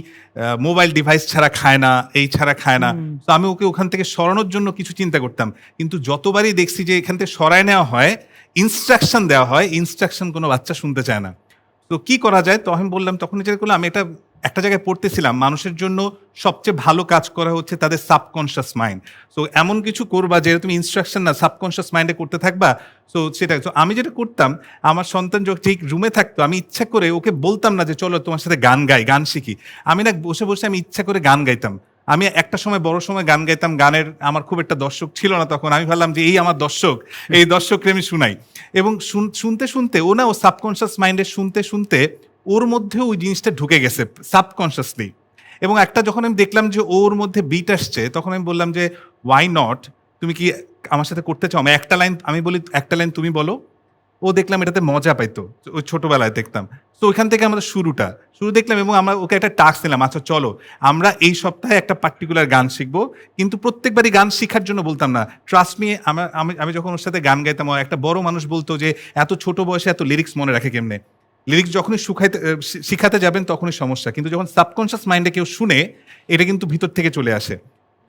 মোবাইল ডিভাইস ছাড়া খায় না, এই ছাড়া খায় না, তো আমি ওকে ওখান থেকে সরানোর জন্য কিছু চিন্তা করতাম। কিন্তু যতবারই দেখছি যে এখান থেকে সরায় নেওয়া হয়, ইনস্ট্রাকশন দেওয়া হয়, ইনস্ট্রাকশন কোনো বাচ্চা শুনতে চায় না। তো কি করা যায়, তো আমি বললাম, তখন যেটা করলাম, আমি একটা জায়গায় পড়তেছিলাম, মানুষের জন্য সবচেয়ে ভালো কাজ করা হচ্ছে তাদের সাবকনশিয়াস মাইন্ড। সো এমন কিছু করবা যে তুমি ইনস্ট্রাকশন না, সাবকনশিয়াস মাইন্ডে করতে থাকবা। সো সেটা, তো আমি যেটা করতাম, আমার সন্তান যখন ঠিক রুমে থাকতো, আমি ইচ্ছা করে ওকে বলতাম না যে চলো তোমার সাথে গান গাই, গান শিখি। আমি না বসে বসে আমি ইচ্ছা করে গান গাইতাম। আমি একটা সময় বড় সময় গান গাইতাম, গানের আমার খুব একটা দর্শক ছিল না তখন। আমি ভাবলাম যে এই আমার দর্শক, এই দর্শককে আমি শুনাই। এবং শুনতে শুনতে ও সাবকনশিয়াস মাইন্ডে শুনতে শুনতে ওর মধ্যে ওই জিনিসটা ঢুকে গেছে সাবকনশিয়াসলি। এবং একটা যখন আমি দেখলাম যে ওর মধ্যে বিট আসছে, তখন আমি বললাম যে ওয়াই নট, তুমি কি আমার সাথে করতে চাও? আমি একটা লাইন, আমি বলি একটা লাইন তুমি বলো। ও দেখলাম এটাতে মজা পাইতো, ওই ছোটবেলায় দেখতাম। তো ওইখান থেকে আমাদের শুরু দেখলাম, এবং আমরা ওকে একটা টাস্ক দিলাম, আচ্ছা চলো আমরা এই সপ্তাহে একটা পার্টিকুলার গান শিখবো। কিন্তু প্রত্যেকবারই গান শেখার জন্য বলতাম না, ট্রাস্ট মি। আমি যখন ওর সাথে গান গাইতাম, একটা বড় মানুষ বলতো যে এত ছোট বয়সে এত লিরিক্স মনে রাখে কেমনে? লিরিক্স যখনই শিখাতে যাবেন তখনই সমস্যা, কিন্তু যখন সাবকনশিয়াস মাইন্ডে কেউ শুনে, এটা কিন্তু ভিতর থেকে চলে আসে।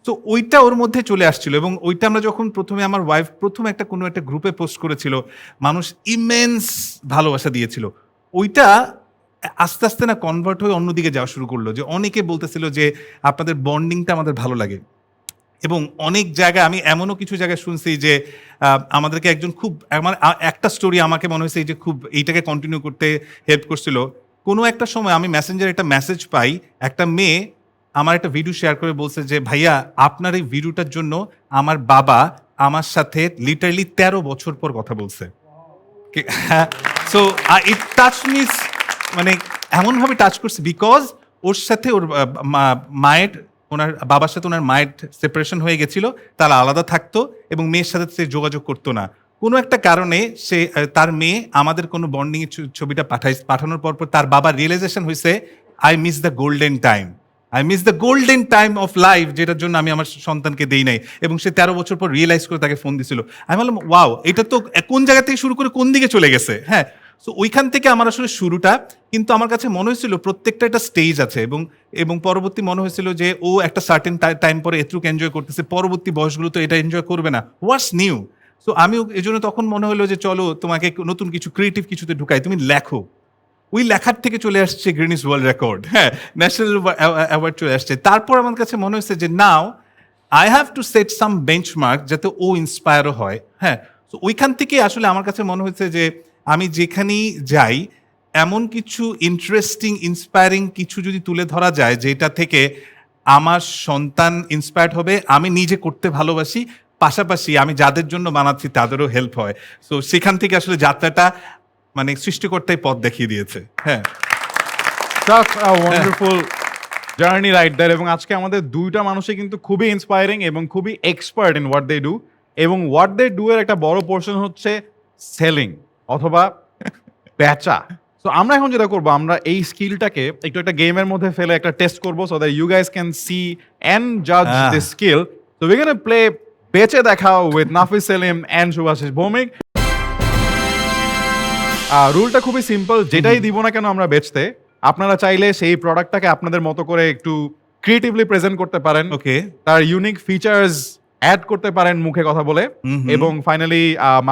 তো ওইটা ওর মধ্যে চলে আসছিল, এবং ওইটা আমরা যখন প্রথমে, আমার ওয়াইফ প্রথমে কোনো একটা গ্রুপে পোস্ট করেছিল, মানুষ ইমেন্স ভালোবাসা দিয়েছিল। ওইটা আস্তে আস্তে না কনভার্ট হয়ে অন্যদিকে যাওয়া শুরু করলো, যে অনেকে বলতেছিল যে আপনাদের বন্ডিংটা আমাদের ভালো লাগে। এবং অনেক জায়গায় আমি এমনও কিছু জায়গায় শুনছি যে আমাদেরকে একজন খুব, আমার একটা স্টোরি আমাকে মনে হয়েছে যে খুব এইটাকে কন্টিনিউ করতে হেল্প করছিল। কোনো একটা সময় আমি মেসেঞ্জারে একটা মেসেজ পাই, একটা মেয়ে আমার একটা ভিডিও শেয়ার করে বলছে যে ভাইয়া, আপনার এই ভিডিওটার জন্য আমার বাবা আমার সাথে লিটারালি 13 বছর পর কথা বলছে। সো ইট টাচ মিস, মানে এমনভাবে টাচ করছে, বিকজ ওর সাথে ওর ওনার বাবার সাথে ওনার মায়ের সেপারেশন হয়ে গেছিল, তারা আলাদা থাকতো, এবং মেয়ের সাথে সে যোগাযোগ করতো না। কোনো একটা কারণে সে, তার মেয়ে আমাদের কোনো বন্ডিং এর ছবিটা পাঠানোর পর তার বাবার রিয়েলাইজেশন হয়েছে, I miss the golden time of life, যেটার জন্য আমি আমার সন্তানকে দেই নাই। এবং সে 13 বছর পর রিয়েলাইজ করে তাকে ফোন দিছিল। আমি বললাম ওয়াও, এটা তো কোন জায়গা থেকে শুরু করে কোন দিকে চলে গেছে। হ্যাঁ, সো ওইখান থেকে আমার আসলে শুরুটা। কিন্তু আমার কাছে মনে হয়েছিল প্রত্যেকটা একটা স্টেজ আছে, এবং পরবর্তী মনে হয়েছিল যে ও একটা সার্টেন টাইম পরে এতটুকু এনজয় করতেছে, পরবর্তী বয়সগুলো তো এটা এনজয় করবে না, হোয়াটস নিউ। সো আমি এই জন্য তখন মনে হলো যে চলো তোমাকে নতুন কিছু, ক্রিয়েটিভ কিছুতে ঢুকাই, তুমি লেখো। ওই লেখার থেকে চলে আসছে গ্রিনিস ওয়ার্ল্ড রেকর্ড, হ্যাঁ, ন্যাশনাল অ্যাওয়ার্ড চলে আসছে। তারপর আমার কাছে মনে হয়েছে যে now I have to set some benchmark যাতে ও ইন্সপায়ারও হয়, হ্যাঁ। তো ওইখান থেকে আসলে আমার কাছে মনে হয়েছে যে আমি যেখানেই যাই এমন কিছু ইন্টারেস্টিং ইন্সপায়ারিং কিছু যদি তুলে ধরা যায় যেটা থেকে আমার সন্তান ইন্সপায়ার্ড হবে, আমি নিজে করতে ভালোবাসি, পাশাপাশি আমি যাদের জন্য বানাচ্ছি তাদেরও হেল্প হয়। সো সেখান থেকে আসলে যাত্রাটা মানে সৃষ্টিকর্তাই পথ দেখিয়ে দিয়েছে, হ্যাঁ। Such a wonderful journey right there. এবং আজকে আমাদের দুইটা মানুষই কিন্তু খুবই ইন্সপায়ারিং এবং খুবই expert in what they do, এবং হোয়াট দে ডু এর একটা বড় পোর্শন হচ্ছে সেলিং অথবা বেচা। সো আমরা এখন যেটা করবো, আমরা এই স্কিলটাকে একটু একটা গেমের মধ্যে ফেলে একটা টেস্ট করবো, so that you guys can see and জাজ this skill. So we gonna play বেচে দেখাও উইথ নাফিস সেলিম অ্যান্ড শুভাশিস ভৌমিক। রুলটা খুবই সিম্পল, যেটাই দিব না কেন আমরা বেচতে, আপনারা চাইলে সেই প্রোডাক্টটাকে আপনাদের মতো করে একটু ক্রিয়েটিভলি প্রেজেন্ট করতে পারেন, ওকে, তার ইউনিক ফিচার্স অ্যাড করতে পারেন মুখে কথা বলে, এবং ফাইনালি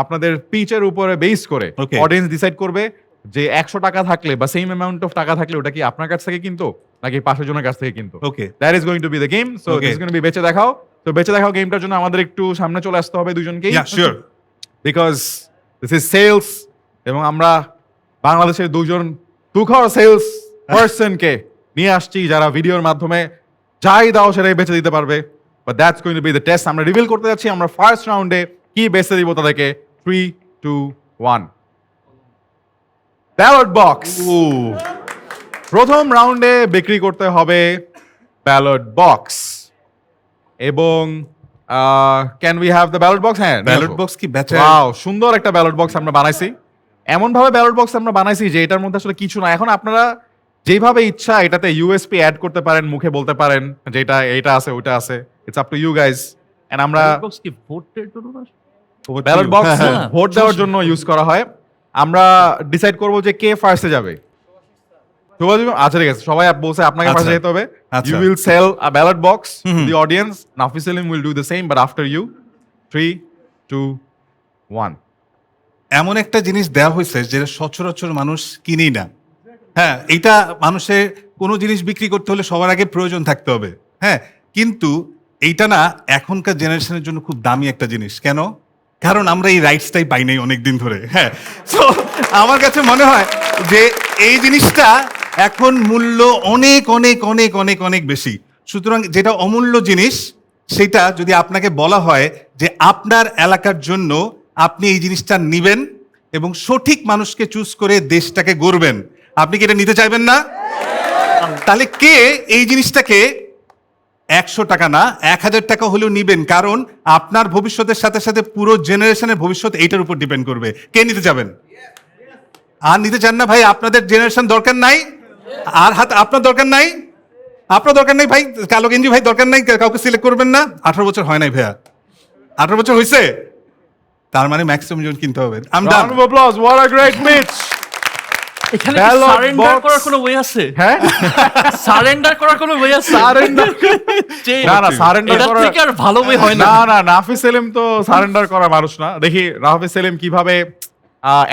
আপনাদের পিচের উপরে বেস করে Okay. অডিয়েন্স ডিসাইড করবে যে 100 টাকা থাকলে বা সেম অ্যামাউন্ট অফ টাকা থাকলে ওটা কি আপনার কাছ থেকে কিনতো নাকি পাশের জনের কাছ থেকে কিনতো। Okay, that is going to be the game. So Okay. This is going to be বেচে দেখাও। তো বেচে দেখাও গেমটার জন্য আমাদের একটু সামনে চলে আসতে হবে দুজনকেই, yeah sure, because this is sales, এবং আমরা বাংলাদেশের দুজন তুখর সেলস পার্সনকে নিয়ে আসছি যারা ভিডিওর মাধ্যমে যাই দাও সেটাই বেচে দিতে পারবে। But that's going to be the test. আমরা রিভিল করতে যাচ্ছি আমরা ফার্স্ট রাউন্ডে কি বেচে দিব তাদেরকে। 3, 2, 1 ব্যালট বক্স। প্রথম রাউন্ডে বিক্রি করতে হবে ব্যালট বক্স, এবং can we have the ballot box? হ্যাঁ, ব্যালট বক্স কি বেচা? ওয়াও, সুন্দর একটা ব্যালট বক্স আমরা বানাইছি। এমন ভাবে ব্যালট বক্স আমরা বানাইছি যে এটার মধ্যে আসলে কিছু না। এখন আপনারা যেভাবে ইচ্ছা এটাতে ইউএসপি অ্যাড করতে পারেন, মুখে বলতে পারেন যেটা এটা আছে ওটা আছে, it's up to you guys. And আমরা বক্স কি ভোটের জন্য না? ব্যালট বক্স হ্যাঁ। ভোট দেওয়ার জন্য ইউজ করা হয়। আমরা ডিসাইড করব যে কে ফার্স্টে যাবে। আচ্ছা ঠিক আছে, সবাই বলছে আপনাকে ফার্স্টে যেতে হবে। আচ্ছা। You will sell a ballot box to the audience. Nafis Selim will do the same but after you. 3, 2, 1 এমন একটা জিনিস দেওয়া হয়েছে যেটা সচরাচর মানুষ কিনেই না, হ্যাঁ। এটা মানুষের কোনো জিনিস বিক্রি করতে হলে সবার আগে প্রয়োজন থাকতে হবে, হ্যাঁ। কিন্তু এইটা না এখনকার জেনারেশনের জন্য খুব দামি একটা জিনিস। কেন? কারণ আমরা এই রাইটসটাই পাই নাই অনেকদিন ধরে, হ্যাঁ। তো আমার কাছে মনে হয় যে এই জিনিসটা এখন মূল্য অনেক অনেক অনেক অনেক অনেক বেশি। সুতরাং যেটা অমূল্য জিনিস সেটা যদি আপনাকে বলা হয় যে আপনার এলাকার জন্য আপনি এই জিনিসটা নিবেন এবং সঠিক মানুষকে চুজ করে দেশটাকে গড়বেন, আপনি কি এটা নিতে চাইবেন না? তাহলে কে এই জিনিসটাকে 100 টাকা না 1000 টাকা হলেও নিবেন? কারণ আপনার ভবিষ্যতের সাথে সাথে পুরো জেনারেশনের ভবিষ্যৎ এইটার উপর ডিপেন্ড করবে। কে নিতে যাবেন? আর নিতে চান না ভাই? আপনাদের জেনারেশন দরকার নাই, আর হাত আপনার দরকার নাই, আপনার দরকার নাই ভাই, কালো গেঞ্জি ভাই দরকার নাই, কাউকে সিলেক্ট করবেন না। 18 বছর হয় নাই ভাইয়া, 18 বছর হয়েছে, তার মানে ম্যাক্সিমাম জন কিনতে হবে। Round of applause, what a great pitch! এখানে Ballot সারেন্ডার box. করার কোনো ওয়ে আছে? হ্যাঁ, সারেন্ডার করার কোনো ওয়ে আছে? সারেন্ডার যে না না সারেন্ডার এটার করা থেকে আর ভালো ওয়ে হয় না। না না নাফিস সেলিম তো সারেন্ডার করা মানুষ না। দেখি নাফিস সেলিম কিভাবে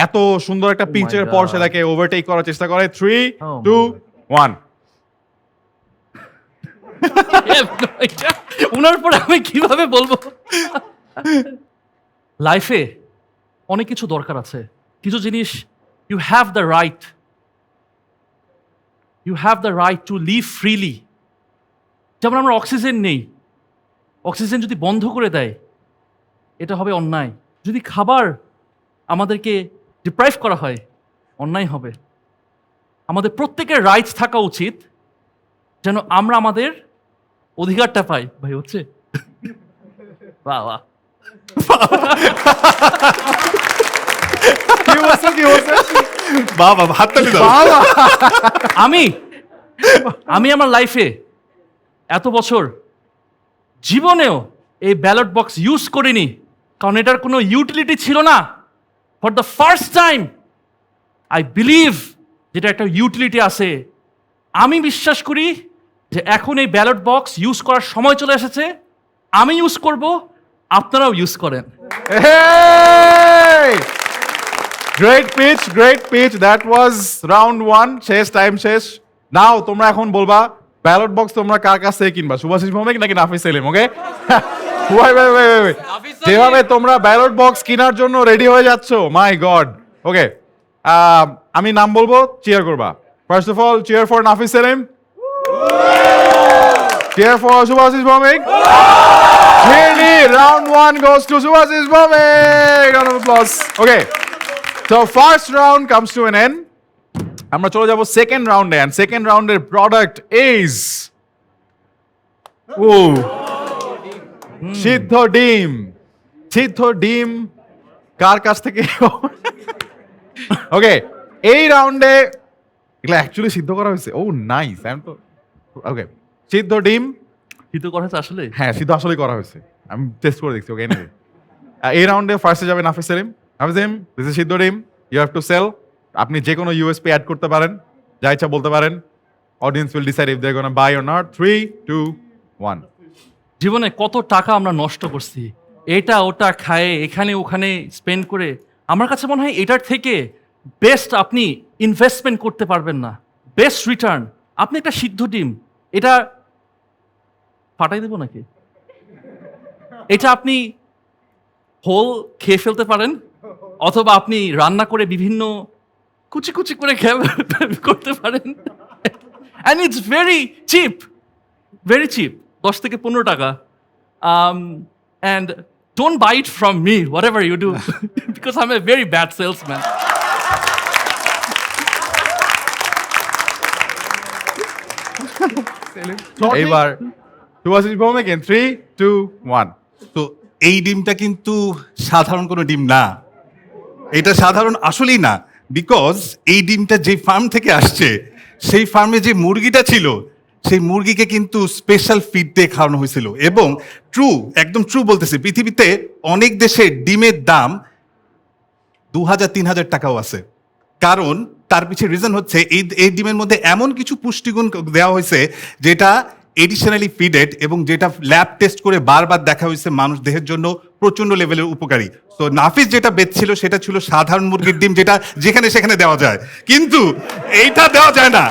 এত সুন্দর একটা পিচের পর God. সেটাকে ওভারটেক করার চেষ্টা করে। 3, Oh 2, 1 উনার পরে আমি কিভাবে বলবো? লাইফে অনেক কিছু দরকার আছে, কিছু জিনিস you have the right to live freely. যেমন আমরা অক্সিজেন নেই, অক্সিজেন যদি বন্ধ করে দেয় এটা হবে অন্যায়। যদি খাবার আমাদেরকে ডিপ্রাইভ করা হয় অন্যায় হবে। আমাদের প্রত্যেকের রাইটস থাকা উচিত যেন আমরা আমাদের অধিকারটা পাই। ভাই হচ্ছে বাহ বাহ। কি বলছে কি বলছে বাবা হাততালি দাও। আমি আমার লাইফে এত বছর জীবনেও এই ব্যালট বক্স ইউজ করিনি, কারণ এটার কোনো ইউটিলিটি ছিল না। For the first time I believe যেটা একটা ইউটিলিটি আছে। আমি বিশ্বাস করি যে এখন এই ব্যালট বক্স ইউজ করার সময় চলে এসেছে। আমি ইউজ করব, আপনারাও ইউজ করেন। Hey! Great pitch. That was round 1. শেষ, টাইম শেষ। নাও তোমরা এখন বলবা ব্যালট বক্স তোমরা কার কাছ থেকে কিনবা, শুভাশিস ভৌমিক নাকি নাফিস সেলিম? ওকে, যেভাবে তোমরা ব্যালট বক্স কেনার জন্য রেডি হয়ে যাচ্ছ, মাই গড। ওকে, আমি নাম বলবো, চিয়ার করবা। First of all, cheer for Nafis Selim, cheer for Shubhashis Bhowmik. Clearly, round 1 goes to Subhasis Bhomik. Round of applause. Okay, so first round comes to an end. আমরা চলে যাব সেকেন্ড রাউন্ডে, and second রাউন্ডের প্রোডাক্ট is সিদ্ধ ডিম। সিদ্ধ ডিম কার কাছ থেকে? ওকে, এই রাউন্ডে এগুলো অ্যাকচুয়ালি সিদ্ধ করা হয়েছে। ও নাইস, আমি তো ওকে। সিদ্ধ ডিম, কিন্তু কথা হচ্ছে আসলে হ্যাঁ সিদ্ধ আসলেই করা হয়েছে, আমি টেস্ট করে দেখছি। ওকে, এনিওয়ে এই রাউন্ডে ফার্স্টে যাবে নাফিস সেলিম। নাফিস সেলিম, দিস ইজ সিদ্ধ ডিম, ইউ হ্যাভ টু সেল। আপনি যে কোনো ইউএসপি অ্যাড করতে পারেন, যা ইচ্ছা বলতে পারেন। Audience will decide if they gonna buy or not. 3, 2, 1। জীবনে কত টাকা আমরা নষ্ট করছি এটা ওটা খায়ে, এখানে ওখানে স্পেন্ড করে। আমার কাছে মনে হয় এটার থেকে বেস্ট আপনি ইনভেস্টমেন্ট করতে পারবেন না, বেস্ট রিটার্ন। আপনি একটা সিদ্ধ ডিম, এটা ফাটাই দেবো নাকি, এটা আপনি হোল খেয়ে ফেলতে পারেন, অথবা আপনি রান্না করে বিভিন্ন কুচি কুচি করে করতে পারেন। And it's very cheap, very cheap, 10 থেকে 15 টাকা। And don't buy it from me, whatever you do, because I am a very bad salesman. এইবার শুভাশিস ভৌমিক in 3, 2, 1। তো এই ডিমটা কিন্তু সাধারণ কোনো ডিম না, এটা সাধারণ আসলেই না। বিকজ এই ডিমটা যে ফার্ম থেকে আসছে, সেই ফার্মে যে মুরগিটা ছিল, সেই মুরগিকে কিন্তু স্পেশাল ফিড দিয়ে খাওয়ানো হয়েছিল। এবং ট্রু, একদম ট্রু বলতেছি, পৃথিবীতে অনেক দেশে ডিমের দাম 2000-3000 টাকাও আছে। কারণ তার পিছিয়ে রিজন হচ্ছে এই ডিমের মধ্যে এমন কিছু পুষ্টিগুণ দেওয়া হয়েছে যেটা এডিশনালি ফিডেড, এবং যেটা ল্যাব টেস্ট করে বারবার দেখা হয়েছে মানুষ দেহের জন্য প্রচন্ড লেভেলের উপকারী। তো নাফিস যেটা বেচছিল সেটা ছিল সাধারণ মুরগির ডিম, যেটা যেখানে সেখানে দেওয়া যায়, কিন্তু এইটা দেওয়া যায় না।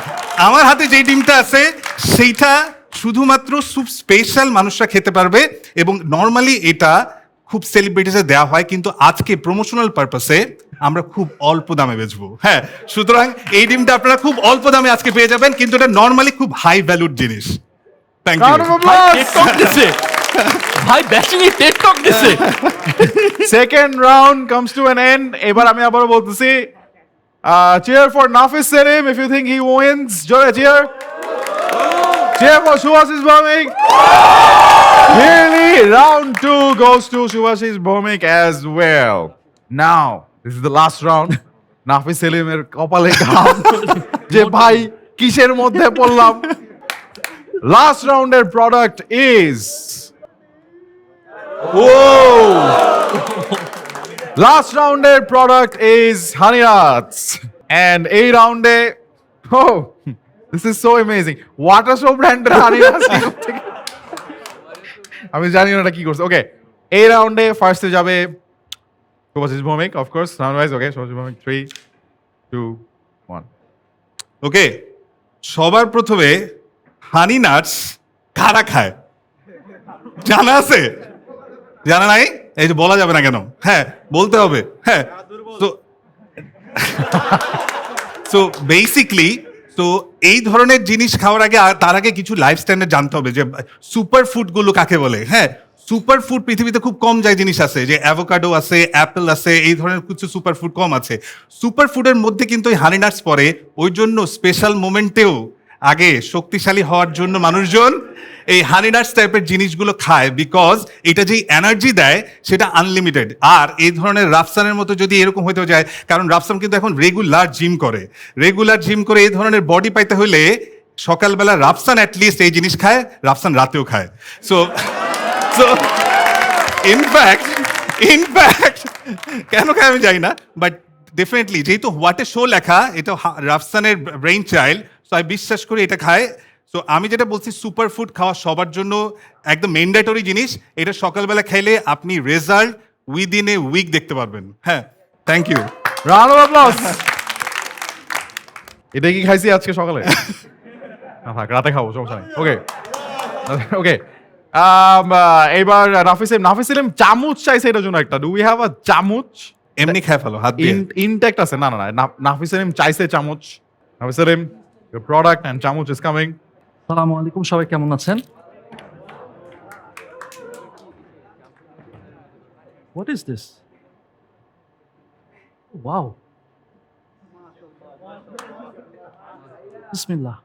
আমার হাতে যে ডিমটা আছে সেইটা শুধুমাত্র খুব স্পেশাল মানুষরা খেতে পারবে, এবং নর্মালি এটা খুব সেলিব্রিটিসে দেওয়া হয়, কিন্তু আজকে প্রমোশনাল পারপাসে আমরা খুব অল্প দামে বেচবো। হ্যাঁ, সুতরাং এই ডিমটা আপনারা খুব অল্প দামে আজকে পেয়ে যাবেন, কিন্তু এটা নর্মালি খুব হাই ভ্যালুড জিনিস। Thank Round of you. applause. Tech talk দিছে ভাই, ব্যাচিনি টেক টক দিছে। Second round comes to an end. এবার আমি আবারও বলতেছি, cheer for Nafis Selim if you think he wins. জোরে cheer. Cheer for Shubhashis Bhowmik. Clearly, round 2 goes to Subhasis Bhomik as well. Now, this is the last round. নাফিস সেলিমের কপালে ঘাম যে ভাই কিসের মধ্যে পড়লাম। লাস্ট রাউন্ডের প্রোডাক্ট ইজ লাস্ট রাউন্ডের product is honey nuts. And এই রাউন্ডে this is so amazing, Water Show ব্র্যান্ডের হানি নাটস। আমি জানি না এটা কি করছে। ওকে, এই রাউন্ডে ফার্স্টে যাবে Shubhashis Bhowmik, of course round wise. Okay, Shubhashis Bhowmik 3, 2, 1। Okay, সবার প্রথমে হানি নাটস কারা খায় জানা আছে? জানা নাই? এই যে বলা যাবে না কেন? হ্যাঁ, বলতে হবে। হ্যাঁ, তো বেসিকলি তো এই ধরনের জিনিস খাওয়ার আগে তার আগে কিছু লাইফ স্ট্যান্ডার্ড জানতে হবে, যে সুপার ফুডগুলো কাকে বলে। হ্যাঁ, সুপার ফুড পৃথিবীতে খুব কম যায় জিনিস আছে, যে অ্যাভোকাডো আছে, অ্যাপেল আছে, এই ধরনের কিছু সুপার ফুড কম আছে। সুপার ফুডের মধ্যে কিন্তু এই হানি নাটস পড়ে। ওই জন্য স্পেশাল মোমেন্টেও আগে শক্তিশালী হওয়ার জন্য মানুষজন এই হানি নাটস টাইপের জিনিসগুলো খায়, বিকজ এটা যেই এনার্জি দেয় সেটা আনলিমিটেড। আর এই ধরনের রাফসানের মতো যদি এরকম হইতে যায়, কারণ রাফসান কিন্তু এখন রেগুলার জিম করে, এই ধরনের বডি পাইতে হলে সকালবেলা রাফসান অ্যাটলিস্ট এই জিনিস খায়, রাফসান রাতেও খায়। সো ইনফ্যাক্ট কেন খায় আমি জানি না, বাট ডেফিনেটলি যেহেতু হোয়াটে শো লেখা, এটা রাফসানের ব্রেইন চাইল্ড, সো আমি বিশ্বাস করি এটা খায়। সো আমি যেটা বলছি, সুপার ফুড খাওয়া সবার জন্য একদম ম্যান্ডেটরি জিনিস। এটা সকালবেলা খাইলে আপনি রেজাল্ট উইদিন এ উইক দেখতে পারবেন। হ্যাঁ, thank you. Round of applause. এটা কি খাইছি আজকে সকালে? না থাক, রাতে খাবো, সমস্যা নেই। ওকে ওকে, এইবার নাফিস ইলিম চামচ চাইছে, এটার জন্য একটা, ডু উই হ্যাভ আ চামচ? এমনি খেয়ে ফেলো হাত দিয়ে। ইনটেক্ট আছে? না না না, নাফিস ইলিম চাইছে চামচ। নাফিস ইলিম, your product and চামচ is coming. সালামু আলাইকুম, সবাই কেমন আছেন? What is this? Wow. Bismillah.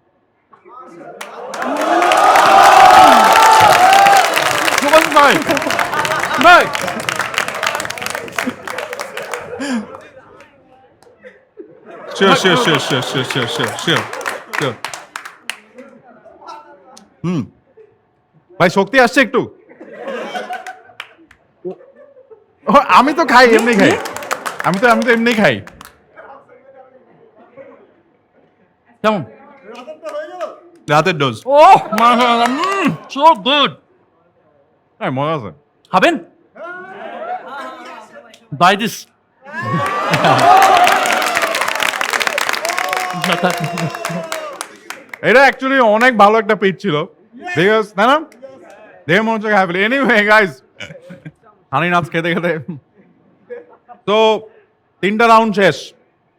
ভাই ভাই, Sure. ভাই শক্তি আসছে একটু। ও, আমি তো খাই, এমনি খাই, আমি তো এমনি খাই। কেমন? রাতের ডোজ। Oh, মাশাআল্লাহ, so good. হ্যাঁ, মজা আছে। খাবেন? Buy this. এটা অ্যাকচুয়ালি অনেক ভালো একটা পিচ ছিল, বিকজ না না দেখে মনে হচ্ছে হ্যাপি। এনিওয়ে গাইজ, হানি নাচ খেতে খেতে তো 3টা রাউন্ড শেষ।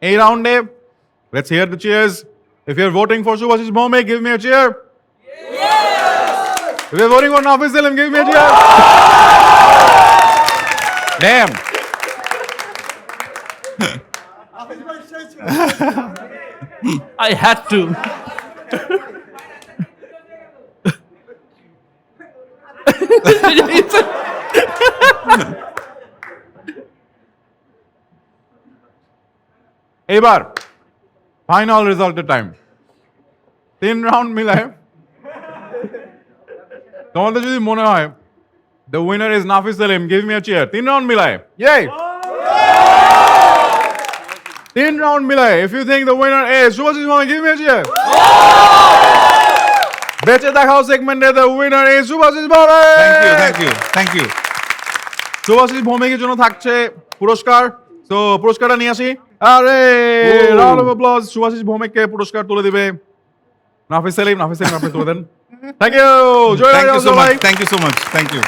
এই রাউন্ডে let's hear the cheers. If you are voting for Shuvashish Bhowmik, give me a cheer. If you're voting for Nafiz Salim, give me a cheer. Damn. I had to. এবার final রেজাল্টের টাইম। 3 রাউন্ড মিলায় তোমাদের যদি মনে হয় the winner is Nafis Selim, give me a cheer. 3 round মিলায়, ইয়ে 3 round মিলায়, if you think the winner is Shubhashis Bhowmik, give me a cheer. বেঁচে দেখাও সেগমেন্টে the winner is Shubhashis Bhowmik. Thank you. Shubhashis ভৌমিকের জন্য থাকছে পুরস্কার। তো পুরস্কারটা নিয়ে আসি। আরে রাউন্ড অফ অ্যাপ্লজ। সুভাশিস ভৌমিককে পুরস্কার তুলে দিবে নাফিস সালিম। আপনি তুলে দেন। থ্যাংক ইউ, জয় সবাই। Thank you so much. Thank you.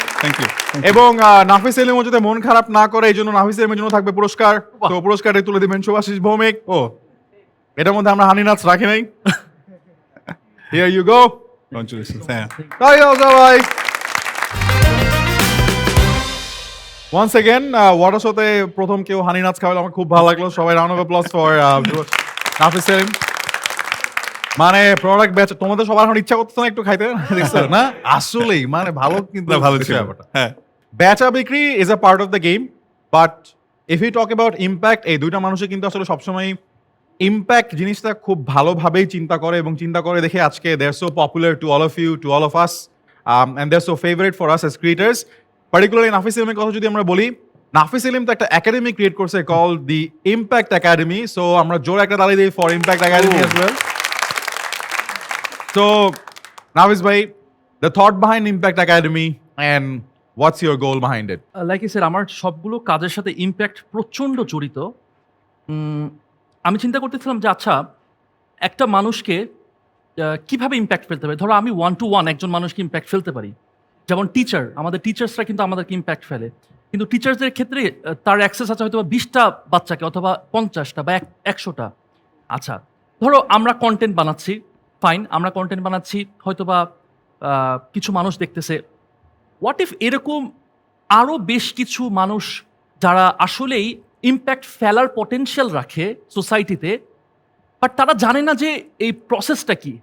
এবং নাফিস সালিমও যাতে মন খারাপ না করে, এই জন্য নাফিস সালিমের জন্য থাকবে পুরস্কার। তো পুরস্কারটা তুলে দিবেন সুভাশিস ভৌমিক। ও, এটার মধ্যে আমরা হানি নাচ রাখি নাই। Here you go. কনগ্রাচুলেশনস। হ্যাঁ। থ্যাংক ইউ সবাই। Once again, ওয়াটার শোতে প্রথম কেউ হানি নাচ খাওয়ালে আমার খুব ভালো লাগলো। সবাই রাউন্ড অফ অ্যাপ্লজ ফর নাফিস সালিম। মানে প্রোডাক্ট ব্যাচ, তোমাদের সবার এখন ইচ্ছা করতেছে না একটু খাইতে? দেখছো না, আসলেই মানে ভালো, কিন্তু ভালো ছিল ব্যাপারটা। হ্যাঁ। বেচা বিক্রি is a part of the game, but if you talk about impact, এই দুইটা মানুষই কিন্তু আসলে সবসময় ইম্প্যাক্ট জিনিসটা খুব ভালোভাবেই চিন্তা করে, এবং চিন্তা করে দেখে আজকে they are so popular to all of you, to all of us, and they are so favourite for us as creators. Particularly Nafis সালিমের কথা যদি আমরা বলি, নাফিস সালিম তো একটা একাডেমি ক্রিয়েট করছে call the impact academy. So আমরা জোর একটা তালি দিই for impact academy as well. So, Nafiz bhai, the thought behind Impact Academy and what's your goal behind it? Like I said, আমার সবগুলো কাজের সাথে ইম্প্যাক্ট প্রচণ্ড জড়িত। আমি চিন্তা করতেছিলাম যে আচ্ছা, একটা মানুষকে কিভাবে ইম্প্যাক্ট ফেলতে পারি। ধরো আমি 1-to-1 একজন মানুষকে ইম্প্যাক্ট ফেলতে পারি। যেমন টিচার, আমাদের টিচার্সরা কিন্তু আমাদেরকে ইম্প্যাক্ট ফেলে, কিন্তু টিচার্সদের ক্ষেত্রে তার অ্যাক্সেস আছে হয়তো 20টা বাচ্চাকে, অথবা 50টা বা 100টা। আচ্ছা, ধরো আমরা কন্টেন্ট বানাচ্ছি, ফাইন, আমরা কন্টেন্ট বানাচ্ছি, হয়তো বা কিছু মানুষ দেখতেছে। হোয়াট ইফ এরকম আরও বেশ কিছু মানুষ যারা আসলেই ইম্প্যাক্ট ফেলার পটেনশিয়াল রাখে সোসাইটিতে, বাট তারা জানে না যে এই প্রসেসটা কি,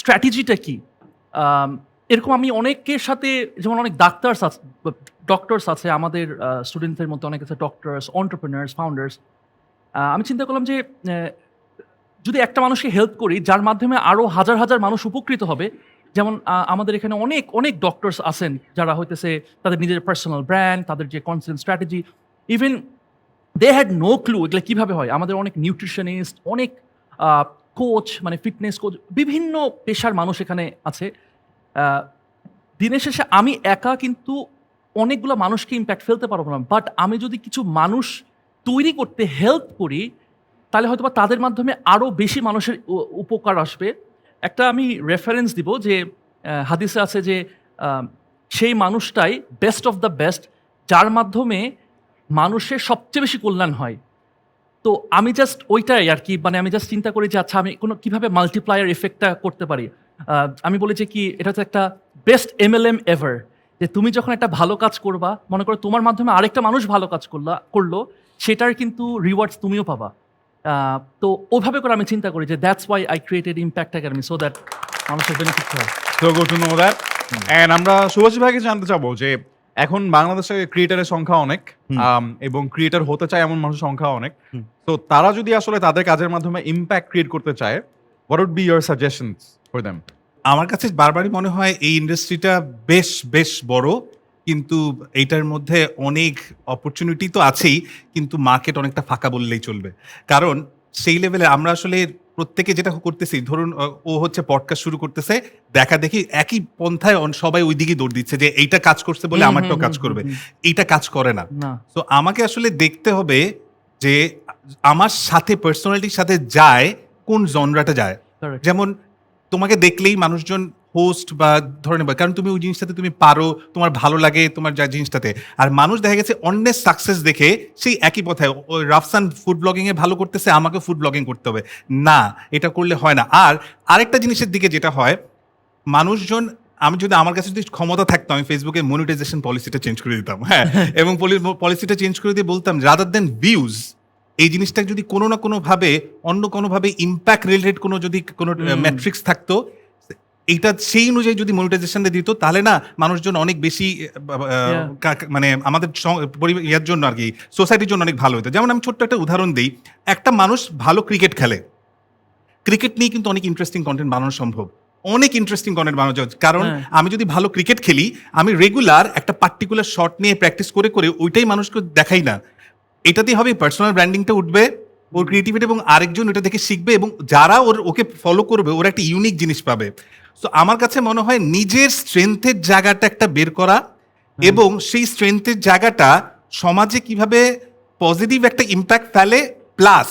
স্ট্র্যাটেজিটা কি। এরকম আমি অনেকের সাথে, যেমন অনেক ডক্টরস আছে আমাদের স্টুডেন্টদের মধ্যে, অনেক আছে ডক্টরস, অন্টারপ্রেনার্স, ফাউন্ডার্স। আমি চিন্তা করলাম যে যদি একটা মানুষকে হেল্প করি যার মাধ্যমে আরও হাজার হাজার মানুষ উপকৃত হবে। যেমন আমাদের এখানে অনেক অনেক ডক্টরস আছেন যারা হইতেছে তাদের নিজের পার্সোনাল ব্র্যান্ড, তাদের যে content strategy, even they had no clue এগুলো কীভাবে হয়। আমাদের অনেক নিউট্রিশনিস্ট, অনেক কোচ, মানে ফিটনেস কোচ, বিভিন্ন পেশার মানুষ এখানে আছে। দিনের শেষে আমি একা কিন্তু অনেকগুলো মানুষকে ইম্প্যাক্ট ফেলতে পারবো না, বাট আমি যদি কিছু মানুষ তৈরি করতে হেল্প করি, তাহলে হয়তো বা তাদের মাধ্যমে আরও বেশি মানুষের উপকার আসবে। একটা আমি রেফারেন্স দিব যে হাদিসে আছে যে সেই মানুষটাই বেস্ট অফ দ্য বেস্ট যার মাধ্যমে মানুষের সবচেয়ে বেশি কল্যাণ হয়। তো আমি জাস্ট ওইটাই আর কি, মানে আমি জাস্ট চিন্তা করি যে আচ্ছা আমি কিভাবে মাল্টিপ্লায়ার এফেক্টটা করতে পারি। আমি বলি যে কি এটা হচ্ছে একটা বেস্ট MLM এভার, যে তুমি যখন একটা ভালো কাজ করবা, মনে করো তোমার মাধ্যমে আরেকটা মানুষ ভালো কাজ করলো, সেটার কিন্তু রিওয়ার্ডস তুমিও পাবা। তো ওভাবে করে আমি চিন্তা করি যে that's why I created Impact academy, so that মানুষের বেনিফিট হয়। So good to know that. And আমরা শুভাশিস ভাইকে জানতে চাবো যে এখন বাংলাদেশে ক্রিয়েটারের সংখ্যা অনেক, এবং ক্রিয়েটার হতে চায় এমন মানুষের সংখ্যা অনেক। তো তারা যদি আসলে তাদের কাজের মাধ্যমে ইম্প্যাক্ট ক্রিয়েট করতে চায়, what would be your suggestions for them? আমার কাছে বারবারই মনে হয় এই ইন্ডাস্ট্রিটা বেশ বেশ বড়, কিন্তু এইটার মধ্যে অনেক অপরচুনিটি তো আছেই, কিন্তু মার্কেট অনেকটা ফাঁকা বললেই চলবে। কারণ সেই লেভেলে আমরা আসলে প্রত্যেকে যেটা করতেছি, ধরুন ও হচ্ছে পডকাস্ট শুরু করতেছে, দেখা দেখি একই পন্থায় সবাই ওই দিকে দৌড় দিচ্ছে যে এইটা কাজ করছে বলে আমারটাও কাজ করবে। এইটা কাজ করে না। তো আমাকে আসলে দেখতে হবে যে আমার সাথে পার্সোনালিটির সাথে যায় কোন জনরাটা যায়। Correct. যেমন তোমাকে দেখলেই মানুষজন হোস্ট বা ধরে নেবে, কারণ তুমি ওই জিনিসটাতে তুমি পারো, তোমার ভালো লাগে তোমার যা জিনিসটাতে। আর মানুষ দেখা গেছে অন্যের সাকসেস দেখে সেই একই পথায়, ওই রাফসান ফুড ব্লগিং এ ভালো করতেছে, আমাকে ফুড ব্লগিং করতে হবে না, এটা করলে হয় না। আর আরেকটা জিনিসের দিকে যেটা হয়, মানুষজন, আমি যদি আমার কাছে যদি ক্ষমতা থাকতো আমি ফেসবুকে মনিটাইজেশন পলিসিটা চেঞ্জ করে দিতাম, হ্যাঁ, এবং পলিসিটা চেঞ্জ করে দিয়ে বলতাম রাদার দেন ভিউজ, এই জিনিসটা যদি কোনো না কোনোভাবে অন্য কোনোভাবে ইম্প্যাক্ট রিলেটেড কোনো যদি কোনো ম্যাট্রিক্স থাকতো, এইটা সেই অনুযায়ী যদি মনিটাইজেশনটা দিত, তাহলে না মানুষজন অনেক বেশি মানে আমাদের ইয়ার জন্য আর কি, সোসাইটির জন্য অনেক ভালো হতো। যেমন আমি ছোট্ট একটা উদাহরণ দিই, একটা মানুষ ভালো ক্রিকেট খেলে, ক্রিকেট নিয়ে কিন্তু অনেক ইন্টারেস্টিং কন্টেন্ট বানানো সম্ভব, অনেক ইন্টারেস্টিং কন্টেন্ট বানানো যায়। কারণ আমি যদি ভালো ক্রিকেট খেলি, আমি রেগুলার একটা পার্টিকুলার শট নিয়ে প্র্যাকটিস করে করে ওইটাই মানুষকে দেখাই না, এটাতেই হবে পার্সোনাল ব্র্যান্ডিংটা উঠবে, ওর ক্রিয়েটিভিটি, এবং আরেকজন ওটা দেখে শিখবে, এবং যারা ওকে ফলো করবে ওরা একটা ইউনিক জিনিস পাবে। সো আমার কাছে মনে হয় নিজের স্ট্রেংথের জায়গাটা একটা বের করা, এবং সেই স্ট্রেংথের জায়গাটা সমাজে কিভাবে পজিটিভ একটা ইম্প্যাক্ট ফেলে, প্লাস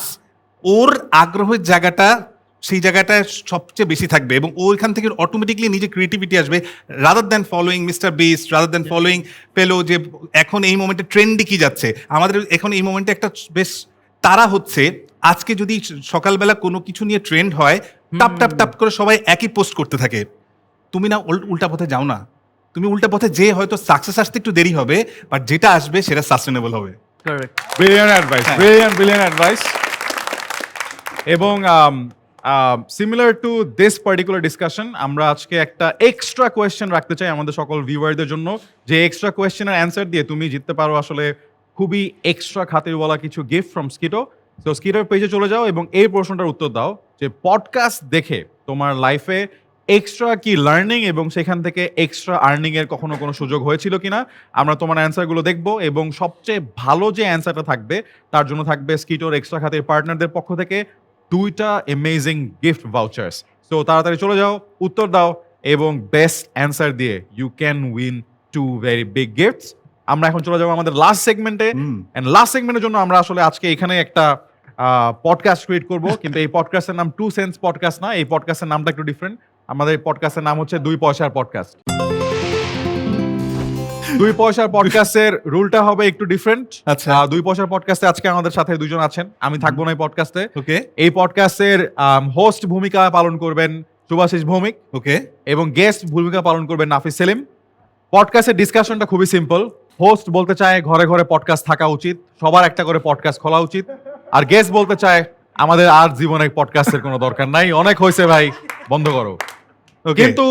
ওর আগ্রহের জায়গাটা সেই জায়গাটা সবচেয়ে বেশি থাকবে, এবং ওইখান থেকে অটোমেটিকলি নিজে ক্রিয়েটিভিটি আসবে, rather than following mister beast, rather than following পেলো যে এখন এই মোমেন্টে ট্রেন্ডে কি যাচ্ছে। আমাদের এখন এই মোমেন্টে একটা বেশ তারা হচ্ছে, আজকে যদি সকালবেলা কোনো কিছু নিয়ে ট্রেন্ড হয়, টাপ টাপ টাপ করে সবাই একই পোস্ট করতে থাকে, তুমি না উল্টা পথে যাও না, তুমি উল্টা পথে যে হয়তো সাকসেস আসতে একটু দেরি হবে, বাট যেটা আসবে সেটা সাস্টেনেবল হবে। Correct. Brilliant advice, brilliant advice. এবং similar to this particular discussion, আমরা আজকে একটা এক্সট্রা কোয়েশ্চেন রাখতে চাই আমাদের সকল ভিউয়ারদের জন্য, যে এক্সট্রা কোয়েশ্চেনের অ্যান্সার দিয়ে তুমি জিততে পারো আসলে খুবই এক্সট্রা খাতিরওয়ালা কিছু গিফট ফ্রম স্কিটো। তো স্কিটোর পেজে চলে যাও এবং এই প্রশ্নটার উত্তর দাও যে পডকাস্ট দেখে তোমার লাইফে এক্সট্রা কি লার্নিং এবং সেখান থেকে এক্সট্রা আর্নিং এর কখনো কোনো সুযোগ হয়েছিল কিনা। আমরা তোমার অ্যান্সারগুলো দেখবো, এবং সবচেয়ে ভালো যে অ্যান্সারটা থাকবে তার জন্য থাকবে স্কিটোর এক্সট্রা খাতির পার্টনারদের পক্ষ থেকে 2টা অ্যামেজিং গিফট ভাউচার্স। সো তাড়াতাড়ি চলে যাও, উত্তর দাও, এবং বেস্ট অ্যান্সার দিয়ে you can win 2 very big gifts. আমরা এখন চলে যাবো আমাদের লাস্ট সেগমেন্টে, এন্ড লাস্ট সেগমেন্টের জন্য আমরা আসলে আজকে এখানে একটা পডকাস্ট ক্রিয়েট করবো, কিন্তু এই পডকাস্টের নাম 2 সেন্স পডকাস্ট না, এই পডকাস্টের নামটা একটু ডিফারেন্ট। আমাদের পডকাস্টের নাম হচ্ছে 2 পয়সার পডকাস্ট। 2 পয়সার পডকাস্টের রুলটা হবে একটু ডিফারেন্ট। আচ্ছা। 2 পয়সার পডকাস্টে আজকে আমাদের সাথে 2 জন আছেন, আমি থাকবো না এই পডকাস্টে। ওকে এই পডকাস্টের হোস্ট ভূমিকা পালন করবেন শুভাশিস ভৌমিক, ওকে এবং গেস্ট ভূমিকা পালন করবেন নাফিস সেলিম। পডকাস্টের ডিসকাশনটা খুবই সিম্পল। হোস্ট বলতে চায় ঘরে ঘরে পডকাস্ট থাকা উচিত, সবার একটা করে পডকাস্ট খোলা উচিত। আর গেস্ট বলতে চায় আমাদের আর জীবনে পডকাস্টের কোনো দরকার নাই, অনেক হয়েছে ভাই, বন্ধ করো। ওকে কিন্তু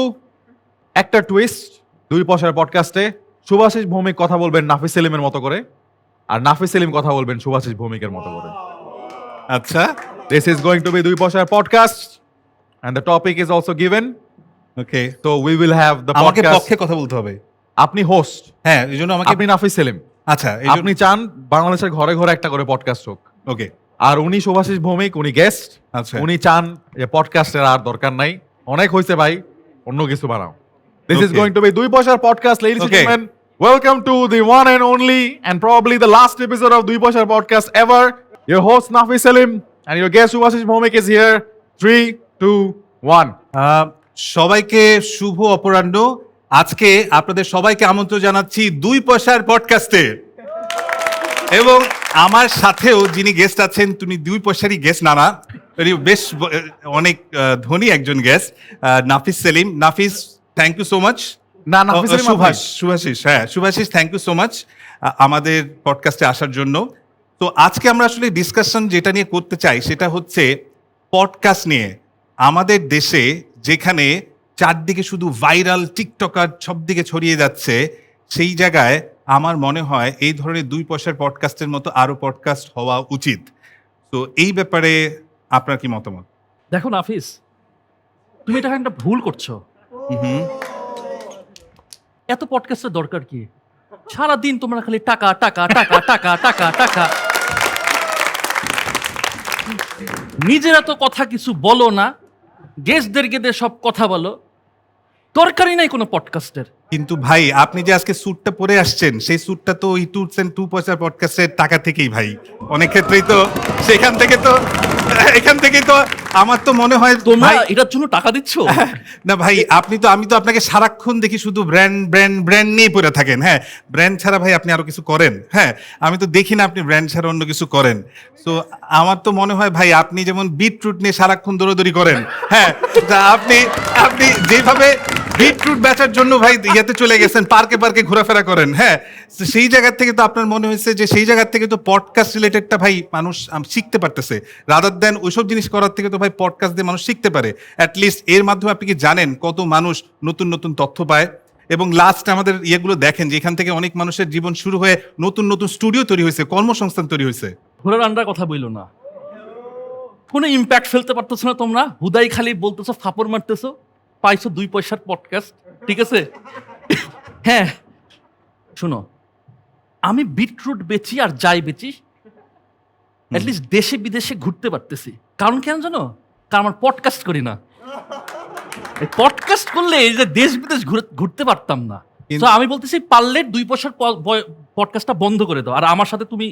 একটা টুইস্ট, 2 পয়সার পডকাস্টে শুভাশিস ভৌমিক কথা বলবেন নাফিস সেলিমের মতো করে, আর নাফিস সেলিম কথা বলবেন শুভাশিস ভৌমিকের মতো করে। আচ্ছা This is going to be 2 পয়সার podcast, and the topic is also given. Okay So we will have the আমাকে podcast. পক্ষে কথা বলতে হবে। আপনি হোস্ট, হ্যাঁ, এই জন্য আমাকে আপনি নাফিস সেলিম, আচ্ছা আপনি চান বাংলাদেশের ঘরে ঘরে একটা করে পডকাস্ট হোক, ওকে আর উনি শুভাশিস ভৌমিক, উনি গেস্ট, আচ্ছা উনি চান যে পডকাস্টের আর দরকার নাই, অনেক হয়েছে ভাই, অন্য কিছু বানাও। This is Okay. going to be 2 পয়সার podcast, ladies and Okay. gentlemen. Welcome to the one and only and probably the last episode of Dui Poshar podcast ever. Your host Nafi Salim and your guest Subhashish Bhomik is here. 3, 2, 1. সবাইকে শুভ অপরাহ্ন। আজকে আপনাদের সবাইকে আমন্ত্রণ জানাচ্ছি দুই পয়সার পডকাস্টে, এবং আমার সাথেও যিনি গেস্ট আছেন তিনি দুই পয়সারই গেস্ট নানা, উনি বেশ অনেক ধনী একজন guest, Nafis Selim. Nafis, thank you so much. না, Nafis Selim Shubhashish thank you so much আমাদের পডকাস্টে আসার জন্য। তো আজকে আমরা আসলে ডিসকাশন যেটা নিয়ে করতে চাই সেটা হচ্ছে পডকাস্ট নিয়ে। আমাদের দেশে যেখানে চারদিকে শুধু ভাইরাল টিকটকার সব দিকে ছড়িয়ে যাচ্ছে, সেই জায়গায় আমার মনে হয় এই ধরনের দুই পয়সার পডকাস্টের মতো আরো পডকাস্ট হওয়া উচিত। তো এই ব্যাপারে আপনার কি মতামত? দেখো নাফিস, তুমি এটা একটা ভুল করছো। এত পডকাস্টের দরকার কি? সারাদিন তোমরা খালি টাকা টাকা টাকা টাকা টাকা টাকা, নিজেরা তো কথা কিছু বলো না, গেস্টদেরকে দিয়ে সব কথা বলো, দরকারই নাই কোনো পডকাস্টের। কিন্তু ভাই, আপনি যে আজকে স্যুটটা পরে আসছেন, সেই স্যুটটা তো ওই টুরস এন্ড টু পয়সার পডকাস্টের টাকা থেকেই ভাই। অনেক ক্ষেত্রেই তো সেখান থেকে তো এখান থেকেই তো আমার তো মনে হয় তোমরা ভাই, এটার জন্য টাকা দিচ্ছ না ভাই, আমি তো আপনাকে সারাক্ষণ দেখি শুধু ব্র্যান্ড ব্র্যান্ড ব্র্যান্ড নিয়ে পড়ে থাকেন। হ্যাঁ, ব্র্যান্ড ছাড়া ভাই আপনি আরো কিছু করেন? হ্যাঁ, আমি তো দেখি না আপনি ব্র্যান্ড ছাড়া অন্য কিছু করেন। তো আমার তো মনে হয় ভাই, আপনি যেমন বিটরুট নিয়ে সারাক্ষণ দৌড়াদৌড়ি করেন, হ্যাঁ, তা আপনি যেভাবে বিটরুট বেচার জন্য ভাই ইয়াতে চলে গেছেন, পার্কে পার্কে ঘোরাফেরা করেন, হ্যাঁ, তো সেই জায়গা থেকে তো আপনার মনে হয়েছে যে সেই জায়গা থেকে তো পডকাস্ট রিলেটেডটা ভাই মানুষ শিখতে পারতেছে, রাদার দেন ওইসব জিনিস করার থেকে তো ভাই পডকাস্ট দিয়ে মানুষ শিখতে পারে। অ্যাটলিস্ট এর মাধ্যমে আপনি কি জানেন কত মানুষ নতুন নতুন তথ্য পায়? এবং লাস্ট আমাদের ইয়েগুলো দেখেন যে এখান থেকে অনেক মানুষের জীবন শুরু হয়ে নতুন নতুন স্টুডিও তৈরি হয়েছে, কর্মসংস্থান তৈরি হয়েছে। ঘোড়ার আন্ডার কথা বইলো না, কোনো ইম্প্যাক্ট ফেলতে পারতেছো না তোমরা, হুদাই খালি বলতেছো, ফাপড় মারতেছো, পাইছো দুই পয়সার পডকাস্ট, ঠিক আছে? হ্যাঁ, শুনো, আমি বিটরুট বেচি আর যাই বেচি, অ্যাটলিস্ট দেশে বিদেশে ঘুরতে পারতেছি। কারণ কেন জানো? কারণ আমার পডকাস্ট করি না। পডকাস্ট করলে এই যে দেশ বিদেশ ঘুরতে পারতাম না। তো আমি বলতেছি, পারলে দুই পয়সার পডকাস্টটা বন্ধ করে দাও, আর আমার সাথে তুমি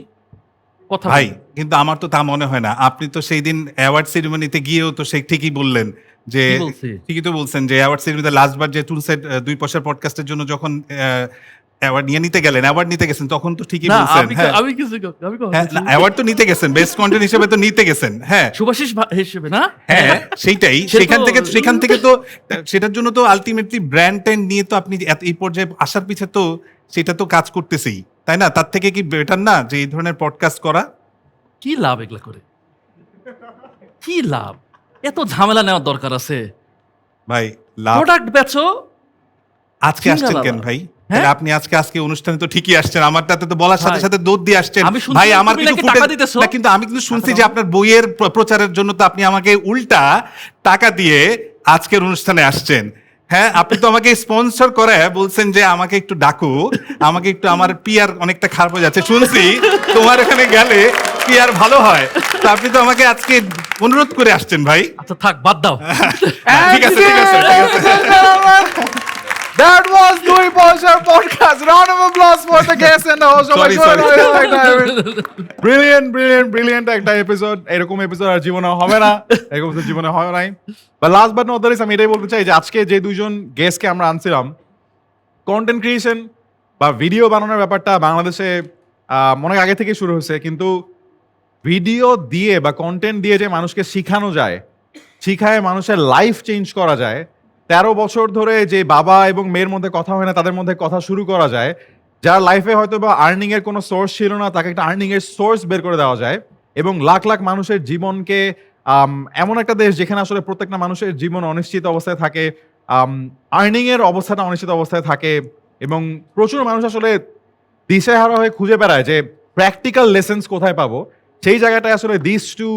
কথা ভাই, কিন্তু আমার তো তা মনে হয় না। আপনি তো সেই দিন অ্যাওয়ার্ড সেরিমনিতে গিয়েও তো সেই ঠিকই বললেন যে, কি বলছি? ঠিকই তো বলছেন যে অ্যাওয়ার্ড সেরিমনিতে লাস্টবার যে টুলসেট দুই পয়সার পডকাস্টের জন্য যখন অ্যাওয়ার্ড নিতে গেছেন, তখন তো ঠিকই না, বলছেন। হ্যাঁ, আমি কিছু আমি হ্যাঁ, অ্যাওয়ার্ড তো নিতে গেছেন, বেস্ট কন্টেন্ট হিসেবে তো নিতে গেছেন। হ্যাঁ, সুভাষিস হিসেবে না? হ্যাঁ, সেইটাই। সে তো- সেখান থেকে তো সেটার জন্য তো আলটিমেটলি ব্র্যান্ড ট্যান্ড নিয়ে তো আপনি এই পর্যায়ে আসার পিছে তো সেটা তো কাজ করতেছেই, তাই না? তার থেকে কি বেটার না যে এই ধরনের পডকাস্ট করা? কি লাভ এগুলা করে? কি লাভ? এত ঝামেলা নেওয়ার দরকার আছে? ভাই, লাভ। প্রোডাক্ট বেচো। আজকে সিঙ্গা আসছেন বাবা। কেন ভাই? হ্যাঁ? তাহলে আপনি আজকে অনুষ্ঠানে তো ঠিকই আসছেন, আমারটাতে তো বলার সাথে ভাই, সাথে দৌড় দিয়ে আসছেন। আমি শুনছি ভাই, আমার তুমি কিছু নাকি footage- টাকা দিতেছো। না, কিন্তু আমি কিন্তু শুনছি যে আপনার বইয়ের প্রচারের জন্য তো আপনি আমাকে উল্টা টাকা দিয়ে আজকের অনুষ্ঠানে আসছেন। হ্যাঁ, আপনি তো আমাকে স্পন্সর করে বলছেন যে আমাকে একটু ডাকো, আমাকে একটু, আমার পিআর অনেকটা খারাপ হয়ে যাচ্ছে, শুনছি তোমার এখানে গেলে পিআর ভালো হয়। তো আপনি তো আমাকে আজকে অনুরোধ করে আসছেন ভাই। আচ্ছা থাক, বাদ দাও। ঠিক আছে, ঠিক আছে, ঠিক আছে। That was Dui Poshar podcast. Round of applause for the guests and the host. Sorry. Brilliant একটা এপিসোড। এরকম এপিসোড আর জীবনে হবে না, এরকম episode জীবনে হয় নাই। But last but not the least, আমি এটাই বলতে চাই যে আজকে যে দুইজন গেস্টকে আমরা আনছিলাম, কন্টেন্ট ক্রিয়েশন বা ভিডিও বানানোর ব্যাপারটা বাংলাদেশে অনেক আগে থেকে শুরু হয়েছে, কিন্তু ভিডিও দিয়ে বা কন্টেন্ট দিয়ে যে মানুষকে শিখানো যায়, শিখায় মানুষের লাইফ চেঞ্জ করা যায়, 13 বছর ধরে যে বাবা এবং মেয়ের মধ্যে কথা হয় না তাদের মধ্যে কথা শুরু করা যায়, যার লাইফে হয়তো বা আর্নিং এর কোনো সোর্স ছিল না, তাকে একটা আর্নিং এর সোর্স বের করে দেওয়া যায়, এবং লাখ লাখ মানুষের জীবনকে এমন একটা দেশ যেখানে আসলে প্রত্যেকটা মানুষের জীবন অনিশ্চিত অবস্থায় থাকে, আর্নিং এর অবস্থাটা অনিশ্চিত অবস্থায় থাকে, এবং প্রচুর মানুষ আসলে দিশেহারা হয়ে খুঁজে বেড়ায় যে প্র্যাকটিক্যাল লেসেন্স কোথায় পাবো। সেই জায়গাটায় আসলে these two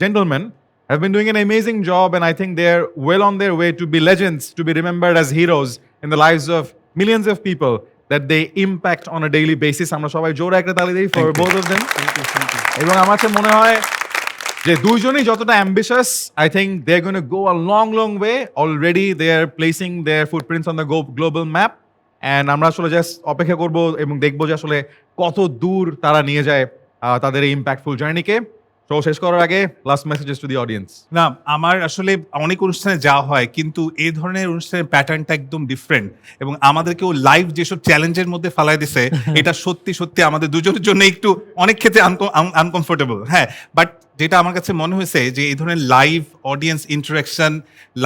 gentlemen have been doing an amazing job, and I think they're well on their way to be legends, to be remembered as heroes in the lives of millions of people that they impact on a daily basis. আমরা সবাই জোরে একটা তালি দিই for both of them. এবং আমার কাছে মনে হয় যে দুইজনই যতটা ambitious, I think they're going to go a long way. Already they are placing their footprints on the global map, and আমরা আসলে জাস্ট অপেক্ষা করব এবং দেখবো যে আসলে কত দূর তারা নিয়ে যায় তাদের এই ইম্প্যাক্টফুল জার্নিকে। শো শেষ করার আগে last messages two the audience. না, আমার আসলে অনেক অনুষ্ঠানে যাওয়া হয়, কিন্তু এই ধরনের অনুষ্ঠানের প্যাটার্নটা একদম ডিফারেন্ট, এবং আমাদেরকেও লাইভ যেসব চ্যালেঞ্জের মধ্যে ফালাই দিছে এটা সত্যি সত্যি আমাদের দুজনের জন্য একটু অনেক ক্ষেত্রে আনকমফোর্টেবল। হ্যাঁ, বাট যেটা আমার কাছে মনে হয়েছে যে এই ধরনের live audience interaction,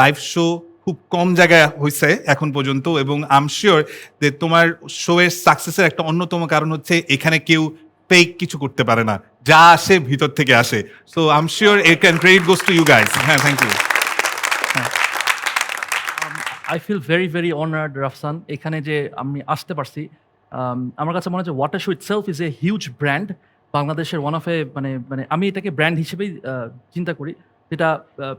live show খুব কম জায়গায় হয়েছে এখন পর্যন্ত, এবং আই এম শিওর যে তোমার শো এর সাকসেসের একটা অন্যতম কারণ হচ্ছে এখানে কেউ ফেক কিছু করতে পারে না, যা আসে ভিতর থেকে আসে। So I am sure a can credit goes to you guys. হ্যাঁ, thank you. I feel very very honoured Rafsan, এখানে যে আমি আসতে পারছি। আমার কাছে মনে হয় যে Water Show itself is a huge brand, বাংলাদেশের ওয়ান অফ এ মানে মানে আমি এটাকে ব্র্যান্ড হিসেবেই চিন্তা করি। যেটা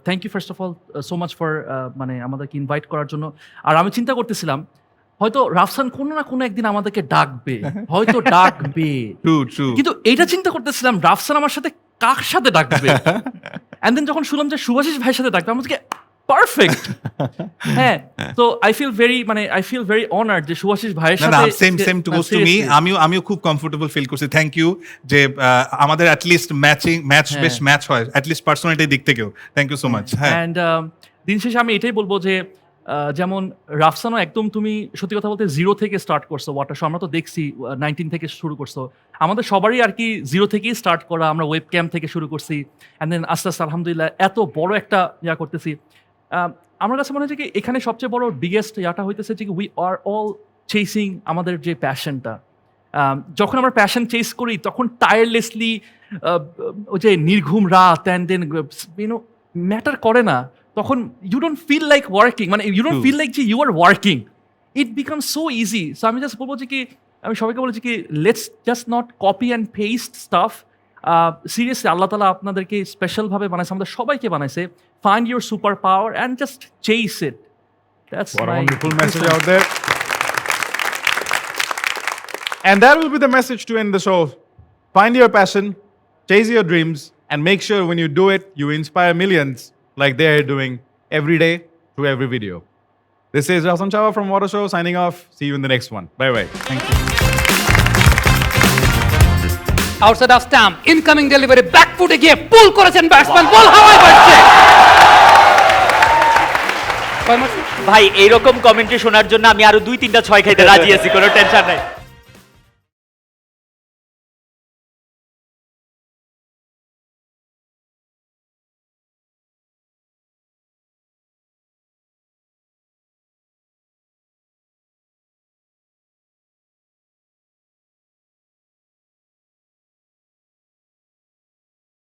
thank you first of all so much for মানে আমাদেরকে ইনভাইট করার জন্য। আর আমি চিন্তা করতেছিলাম হয়তো রাফসান কোনো না কোনো একদিন আমাদেরকে ডাকবে, হয়তো ডাকবে, ট্রু ট্রু। কিন্তু এইটা চিন্তা করতেছিলাম রাফসান আমার সাথে কার সাথে ডাকবে। এন্ড দেন যখন শুনলাম যে শুভাশিস ভাইয়ের সাথে ডাকবে, আমাকে পারফেক্ট। হ্যাঁ, তো আই ফিল ভেরি অনার্ড যে শুভাশিস ভাইয়ের না না, সাথে same to goes to me. আমিও খুব কমফোর্টেবল ফিল করছি। থ্যাংক ইউ যে আমাদের অ্যাটলিস্ট ম্যাচ বেশ ম্যাচ হয়, অ্যাটলিস্ট পার্সোনালিটির দিক থেকেও। Thank you so much. হ্যাঁ, অ্যান্ড দিন শেষে আমি এটাই বলবো যে যেমন রাফসানও একদম তুমি সত্যি কথা বলতে জিরো থেকে স্টার্ট করছো ওয়াটার শো, আমরা তো দেখছি 19 থেকে শুরু করছো। আমাদের সবারই আর কি জিরো থেকেই স্টার্ট করা, আমরা ওয়েব ক্যাম্প থেকে শুরু করছি, অ্যান্ড দেন আস্তে আস্তে আলহামদুলিল্লাহ এত বড় একটা ইয়া করতেছি। আমার কাছে মনে হচ্ছে কি এখানে সবচেয়ে বড় বিগেস্ট ইয়াটা হইতেছে যে উই আর অল চেসিং আমাদের যে প্যাশনটা। যখন আমরা প্যাশন চেস করি তখন টায়ারলেসলি ওই যে নির্ঘুম রাত অ্যান্ড দেন ইউনো ম্যাটার করে না, তখন you don't feel like working, মানে ইউ ডোন্ট ফিল লাইক যে you are working, it become so easy. So আমি জাস্ট বলবো যে কি আমি সবাইকে বলেছি কি let's just not copy and paste stuff. Seriously আল্লাহ তালা আপনাদেরকে স্পেশালভাবে বানাইছে, আমাদের সবাইকে বানাইছে। Find your super power and just chase it. That's What a wonderful message out there. And that will be the message to end the show. Find your passion, chase your dreams, and make sure when you do it, you inspire millions like they are doing every day through every video. This is Rasan Chava from Water Show signing off. See you in the next one. Bye bye. Thank you. Outside of stump incoming delivery back ফুটে গিয়ে পুল করেছেন batsman, বল হাওয়ায় বাজছে। ভাই এইরকম commentary শোনার জন্য আমি আরো 2-3টা 6 খাইতে রাজি আছি, কোনো টেনশন নাই।